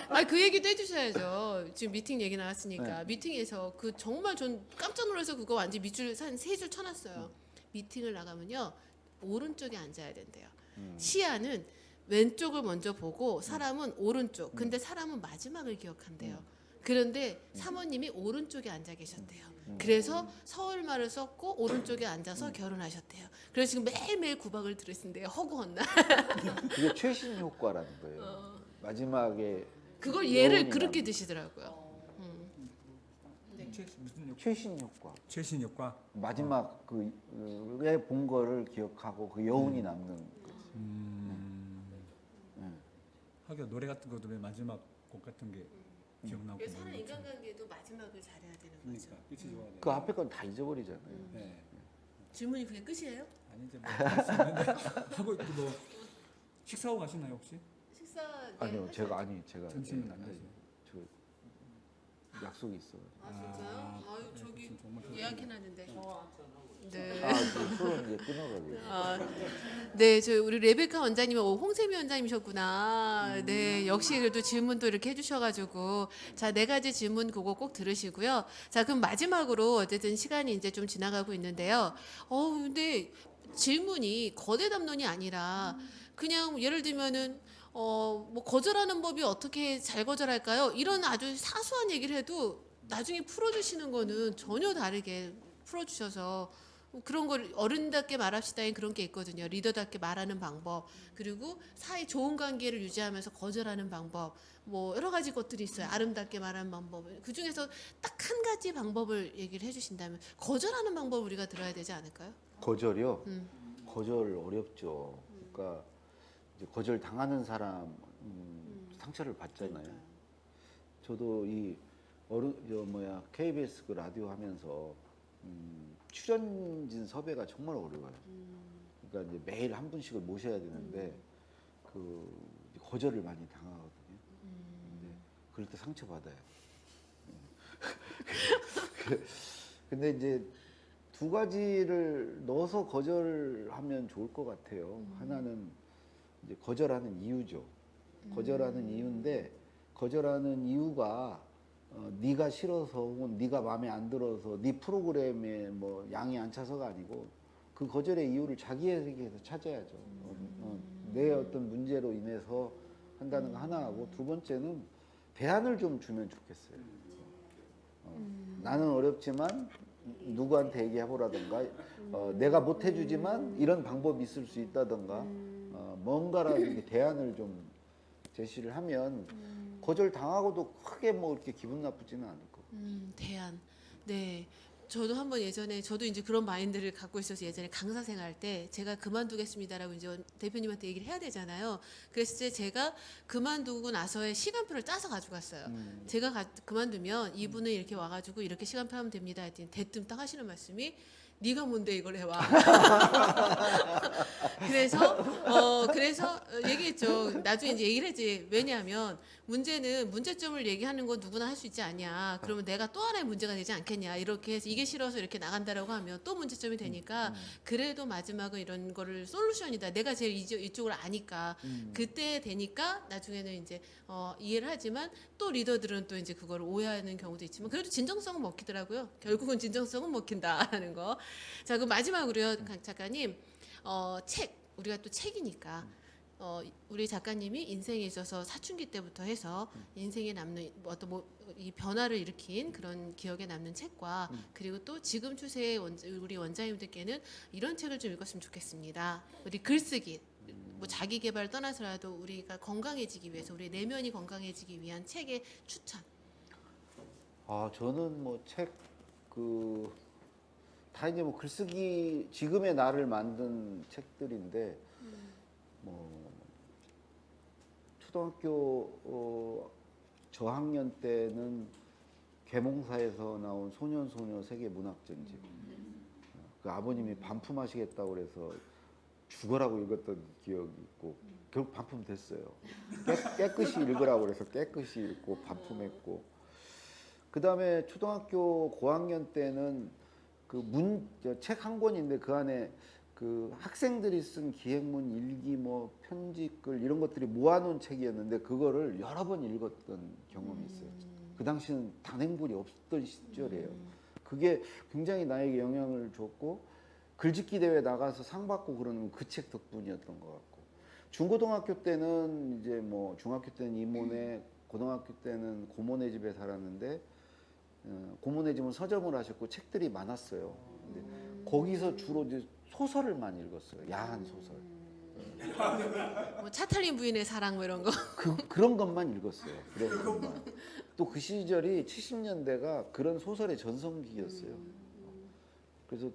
아그 얘기도 해주셔야죠. 지금 미팅 얘기 나왔으니까 미팅에서 그 정말 전 깜짝 놀라서 그거 완전 밑줄 한 3줄 쳐놨어요. 미팅을 나가면요 오른쪽에 앉아야 된대요. 시야는 왼쪽을 먼저 보고 사람은 오른쪽. 근데 사람은 마지막을 기억한대요. 그런데 사모님이 오른쪽에 앉아 계셨대요. 그래서 서울말을 썼고 오른쪽에 앉아서 결혼하셨대요. 그래서 지금 매일매일 구박을 들으신대요. 허구헌 날. 그게 최신 효과라는 거예요. 마지막에 그걸 예를 여운이 그렇게 남는. 드시더라고요. 무슨 효과? 최신 효과. 최신 효과. 마지막 그에 본 거를 기억하고 그 여운이 남는 거지. 하긴 노래 같은 것도 왜 마지막 곡 같은 게 기억나고 그래서 뭐 사는 이렇죠. 인간관계도 마지막을 잘해야 되는 거죠. 그러니까 끝이 좋아야 돼. 그 앞에 건 다 잊어버리잖아요. 네. 질문이 그게 끝이에요? 아니 이제 뭐 있는데 하고 뭐 식사하고 가시나요 혹시? 식사 아니요, 제가 점심은 안 예, 드세요? 저 약속이 있어. 아 진짜요? 아유 저기 예약해놨는데. 네. 아, 그 술은 이제 끊어가게. 네, 저 우리 레베카 원장님, 홍세미 원장님이셨구나. 네, 역시 그래도 질문도 이렇게 해주셔가지고 자, 네 가지 질문 그거 꼭 들으시고요. 자, 그럼 마지막으로 어쨌든 시간이 이제 좀 지나가고 있는데요. 근데 질문이 거대 담론이 아니라 그냥 예를 들면은 뭐 거절하는 법이 어떻게 잘 거절할까요? 이런 아주 사소한 얘기를 해도 나중에 풀어주시는 거는 전혀 다르게 풀어주셔서. 그런 걸 어른답게 말합시다인 그런 게 있거든요. 리더답게 말하는 방법, 그리고 사이 좋은 관계를 유지하면서 거절하는 방법, 뭐 여러 가지 것들이 있어요. 아름답게 말하는 방법. 그 중에서 딱 한 가지 방법을 얘기를 해주신다면 거절하는 방법 우리가 들어야 되지 않을까요? 거절이요? 거절 어렵죠. 그러니까 이제 거절 당하는 사람 상처를 받잖아요. 저도 이 KBS 그 라디오 하면서 출연진 섭외가 정말 어려워요. 그러니까 이제 매일 한 분씩을 모셔야 되는데 그 거절을 많이 당하거든요. 근데 그럴 때 상처 받아요. 근데 이제 두 가지를 넣어서 거절하면 좋을 것 같아요. 하나는 이제 거절하는 이유죠. 거절하는 이유인데 거절하는 이유가 네가 싫어서 혹은 네가 마음에 안 들어서 네 프로그램에 뭐 양이 안 차서가 아니고 그 거절의 이유를 자기에게서 찾아야죠. 내 어떤 문제로 인해서 한다는 거 하나 하고 두 번째는 대안을 좀 주면 좋겠어요. 나는 어렵지만 누구한테 얘기해보라던가 내가 못 해주지만 이런 방법이 있을 수 있다던가 뭔가라도 이렇게 대안을 좀 제시를 하면 거절 당하고도 크게 뭐 이렇게 기분 나쁘지는 않을 거고. 대안. 네. 저도 한번 예전에 저도 이제 그런 마인드를 갖고 있어서 예전에 강사 생활 때 제가 그만두겠습니다라고 이제 대표님한테 얘기를 해야 되잖아요. 그래서 이제 제가 그만두고 나서의 시간표를 짜서 가지고 갔어요. 제가 그만두면 이분은 이렇게 와가지고 이렇게 시간표 하면 됩니다. 했더니 대뜸 딱 하시는 말씀이 네가 뭔데 이걸 해와. 그래서 얘기했죠. 나중에 이제 얘기를 했지. 왜냐하면 문제점을 얘기하는 건 누구나 할 수 있지 않냐. 그러면 내가 또 하나의 문제가 되지 않겠냐. 이렇게 해서 이게 싫어서 이렇게 나간다라고 하면 또 문제점이 되니까 그래도 마지막은 이런 거를 솔루션이다. 내가 제일 이쪽을 아니까 그때 되니까 나중에는 이제 이해를 하지만 또 리더들은 또 이제 그걸 오해하는 경우도 있지만 그래도 진정성은 먹히더라고요. 결국은 진정성은 먹힌다라는 거. 자, 그럼 마지막으로요, 강 작가님, 책 우리가 또 책이니까 우리 작가님이 인생에 있어서 사춘기 때부터 해서 인생에 남는 어떤 이 변화를 일으킨 그런 기억에 남는 책과 그리고 또 지금 추세의 우리 원장님들께는 이런 책을 좀 읽었으면 좋겠습니다. 우리 글쓰기. 뭐 자기 개발 떠나서라도 우리가 건강해지기 위해서 우리 내면이 건강해지기 위한 책의 추천. 저는 뭐 책 다 이제 뭐 글쓰기 지금의 나를 만든 책들인데 뭐 초등학교 저학년 때는 계몽사에서 나온 소년소녀 세계 문학전집. 그 아버님이 반품하시겠다고 그래서 죽어라고 읽었던 기억이 있고 결국 반품됐어요. 깨끗이 읽으라고 그래서 깨끗이 읽고 반품했고 그 다음에 초등학교 고학년 때는 책 한 권인데 그 안에 그 학생들이 쓴 기획문 일기 뭐 편지글 이런 것들이 모아놓은 책이었는데 그거를 여러 번 읽었던 경험이 있어요. 그 당시는 단행본이 없었던 시절이에요. 그게 굉장히 나에게 영향을 줬고 글짓기 대회 나가서 상 받고 그러는 그 책 덕분이었던 것 같고 중고등학교 때는 이제 뭐 중학교 때는 이모네 고등학교 때는 고모네 집에 살았는데 고모네 집은 서점을 하셨고 책들이 많았어요. 근데 거기서 주로 이제 소설을 많이 읽었어요. 야한 소설. 뭐 차탈린 부인의 사랑 뭐 이런 거. 그런 것만 읽었어요. 그런 것만. 또 그 시절이 70년대가 그런 소설의 전성기였어요. 그래서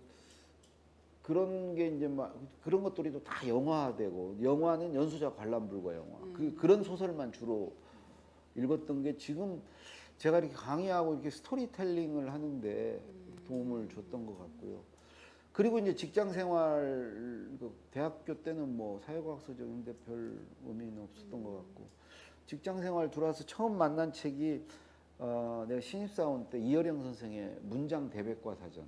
그런 게 이제 막 그런 것들이 또 다 영화되고 영화는 연수자 관람불가 영화. 그런 소설만 주로 읽었던 게 지금 제가 이렇게 강의하고 이렇게 스토리텔링을 하는데 도움을 줬던 것 같고요. 그리고 이제 직장 생활, 대학교 때는 뭐 사회과학 서적인데 별 의미는 없었던 것 같고, 직장 생활 들어와서 처음 만난 책이 내가 신입사원 때 이어령 선생의 문장 대백과 사전.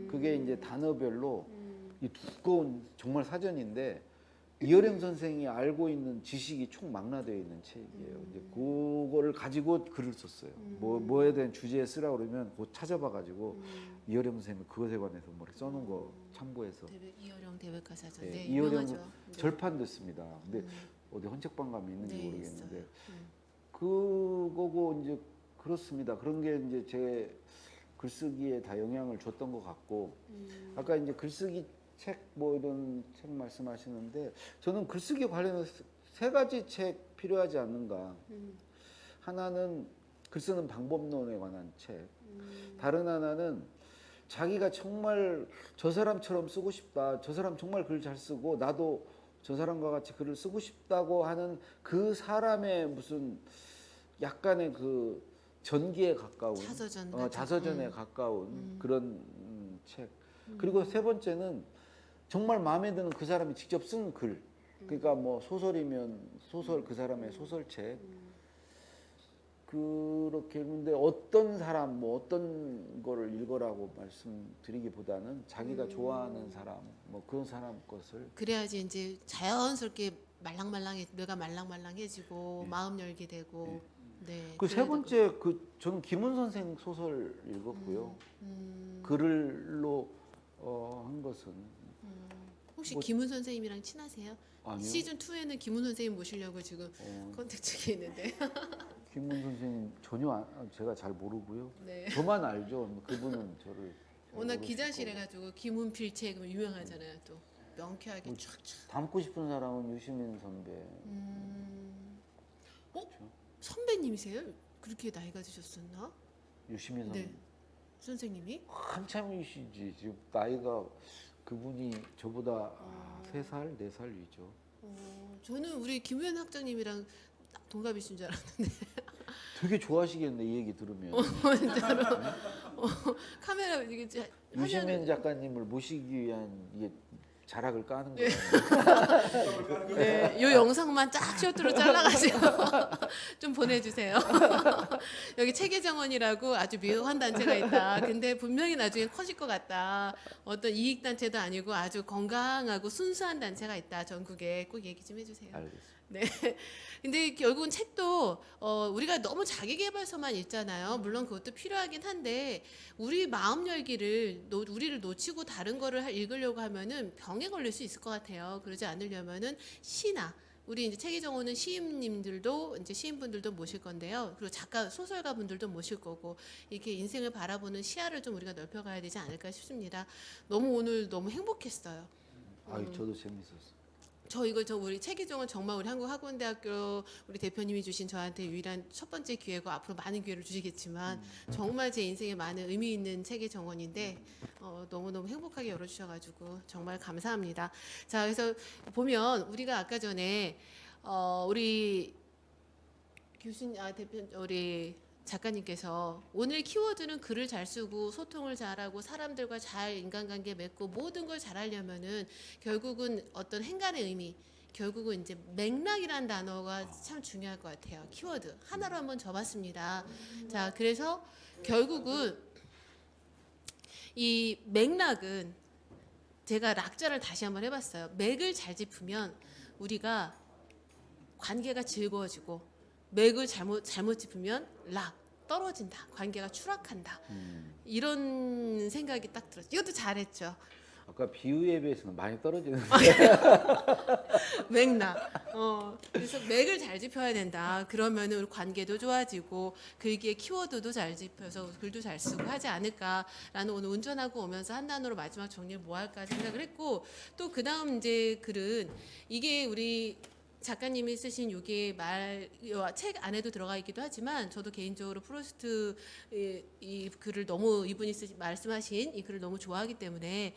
그게 이제 단어별로 이 두꺼운 정말 사전인데 이어령 선생이 알고 있는 지식이 총망라되어 있는 책이에요. 이제 그거를 가지고 글을 썼어요. 뭐에 대한 주제에 쓰라 그러면 그거 찾아봐가지고 이어령 선생이 그것에 관해서 뭐 써놓은 거 참고해서. 이어령 대백과 사전. 네, 이어령 유명하죠. 네. 절판도 씁니다. 근데 어디 헌책방 가면 있는지 네, 모르겠는데 있어요. 그거고 이제 그렇습니다. 그런 게 이제 제 글쓰기에 다 영향을 줬던 것 같고 아까 이제 글쓰기 책 뭐 이런 책 말씀하시는데 저는 글쓰기 관련해서 세 가지 책 필요하지 않는가. 하나는 글 쓰는 방법론에 관한 책. 다른 하나는 자기가 정말 저 사람처럼 쓰고 싶다. 저 사람 정말 글 잘 쓰고 나도 저 사람과 같이 글을 쓰고 싶다고 하는 그 사람의 무슨 약간의 그 전기에 가까운 자서전 같은. 자서전에 가까운 그런 책. 그리고 세 번째는 정말 마음에 드는 그 사람이 직접 쓴 글. 그러니까 뭐 소설이면 소설 그 사람의 소설책. 그렇게 했는데 어떤 사람 뭐 어떤 거를 읽으라고 말씀드리기보다는 자기가 좋아하는 사람 뭐 그런 사람 것을 그래야지 이제 자연스럽게 뇌가 말랑말랑해지고 마음 열게 되고. 네. 그 세 그래야 번째 저는 김훈 선생 소설 읽었고요. 글로 한 것은 혹시 뭐- 김훈 선생님이랑 친하세요? 아니요. 시즌 2에는 김훈 선생님 모시려고 지금 컨택트가 있는데. 김훈 선생님 전혀 제가 잘 모르고요. 네. 저만 알죠. 그분은 저를 잘 워낙 모르실 기자실 거고. 해가지고 김훈 필체 그럼 유명하잖아요. 또 명쾌하게 뭐 촥촥. 닮고 싶은 사람은 유시민 선배. 선배님이세요? 그렇게 나이가 드셨었나? 유시민 선배. 네. 선생님이? 한참이시지. 지금 나이가 그분이 저보다 3살, 4살 위죠. 저는 우리 김우현 학장님이랑 동갑이신 줄 알았는데. 되게 좋아하시겠네 이 얘기 들으면. 진짜로. 카메라 이게 유시민 작가님을 모시기 위한 이게 자락을 까는 거예요. 네, 요 영상만 쫙 쇼트로 잘라가지고 좀 보내주세요. 여기 체계정원이라고 아주 묘한 단체가 있다. 근데 분명히 나중에 커질 것 같다. 어떤 이익 단체도 아니고 아주 건강하고 순수한 단체가 있다. 전국에 꼭 얘기 좀 해주세요. 알겠습니다. 네. 근데 결국은 책도 우리가 너무 자기계발서만 읽잖아요. 물론 그것도 필요하긴 한데 우리 마음 열기를 우리를 놓치고 다른 거를 읽으려고 하면은 병에 걸릴 수 있을 것 같아요. 그러지 않으려면은 시나 우리 이제 체계정원은 시인님들도 이제 시인분들도 모실 건데요. 그리고 작가 소설가 분들도 모실 거고 이렇게 인생을 바라보는 시야를 좀 우리가 넓혀가야 되지 않을까 싶습니다. 오늘 너무 행복했어요. 저도 재밌었어요. 저 우리 체계정은 정말 우리 한국학원대학교 우리 대표님이 주신 저한테 유일한 첫 번째 기회고 앞으로 많은 기회를 주시겠지만 정말 제 인생에 많은 의미 있는 체계정원인데 너무너무 행복하게 열어주셔가지고 정말 감사합니다. 자, 그래서 보면 우리가 아까 전에 우리 우리 작가님께서 오늘 키워드는 글을 잘 쓰고 소통을 잘하고 사람들과 잘 인간관계 맺고 모든 걸 잘하려면은 결국은 어떤 행간의 의미, 결국은 이제 맥락이라는 단어가 참 중요할 것 같아요. 키워드 하나로 한번 접었습니다. 자, 그래서 결국은 이 맥락은 제가 락자를 다시 한번 해봤어요. 맥을 잘 짚으면 우리가 관계가 즐거워지고 맥을 잘못 짚으면 떨어진다. 관계가 추락한다. 이런 생각이 딱 들었어요. 이것도 잘했죠. 아까 비유에 비해서는 많이 떨어지는데. 맥락. 그래서 맥을 잘 짚어야 된다. 그러면은 우리 관계도 좋아지고 글귀의 키워드도 잘 짚어서 글도 잘 쓰고 하지 않을까라는 오늘 운전하고 오면서 한 단어로 마지막 정리를 뭐 할까 생각을 했고 또 그다음 이제 글은 이게 우리 작가님이 쓰신 요게 책 안에도 들어가 있기도 하지만 저도 개인적으로 프로스트 이 글을 너무 이분이 말씀하신 이 글을 너무 좋아하기 때문에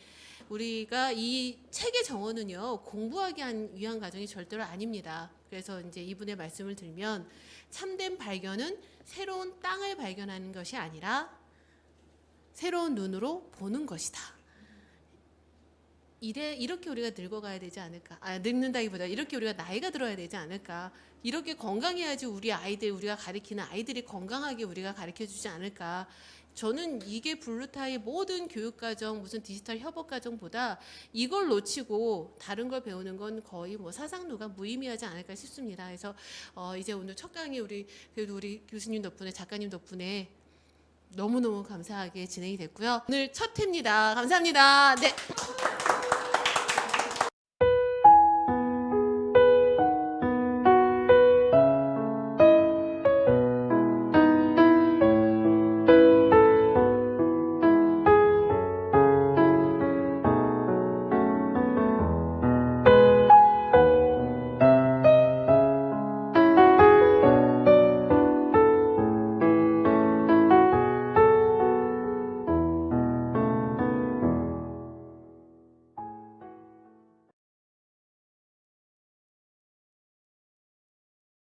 우리가 이 책의 정원은요 공부하기 위한 과정이 절대로 아닙니다. 그래서 이제 이분의 말씀을 들면 참된 발견은 새로운 땅을 발견하는 것이 아니라 새로운 눈으로 보는 것이다. 이렇게 우리가 늙어가야 되지 않을까? 늙는다기보다 이렇게 우리가 나이가 들어야 되지 않을까? 이렇게 건강해야지 우리 아이들, 우리가 가르치는 아이들이 건강하게 우리가 가르쳐 주지 않을까? 저는 이게 블루타의 모든 교육과정, 무슨 디지털 협업과정보다 이걸 놓치고 다른 걸 배우는 건 거의 뭐 사상루가 무의미하지 않을까 싶습니다. 그래서 이제 오늘 첫 강의 그래도 우리 교수님 덕분에, 작가님 덕분에 너무너무 감사하게 진행이 됐고요. 오늘 첫 회입니다. 감사합니다. 네.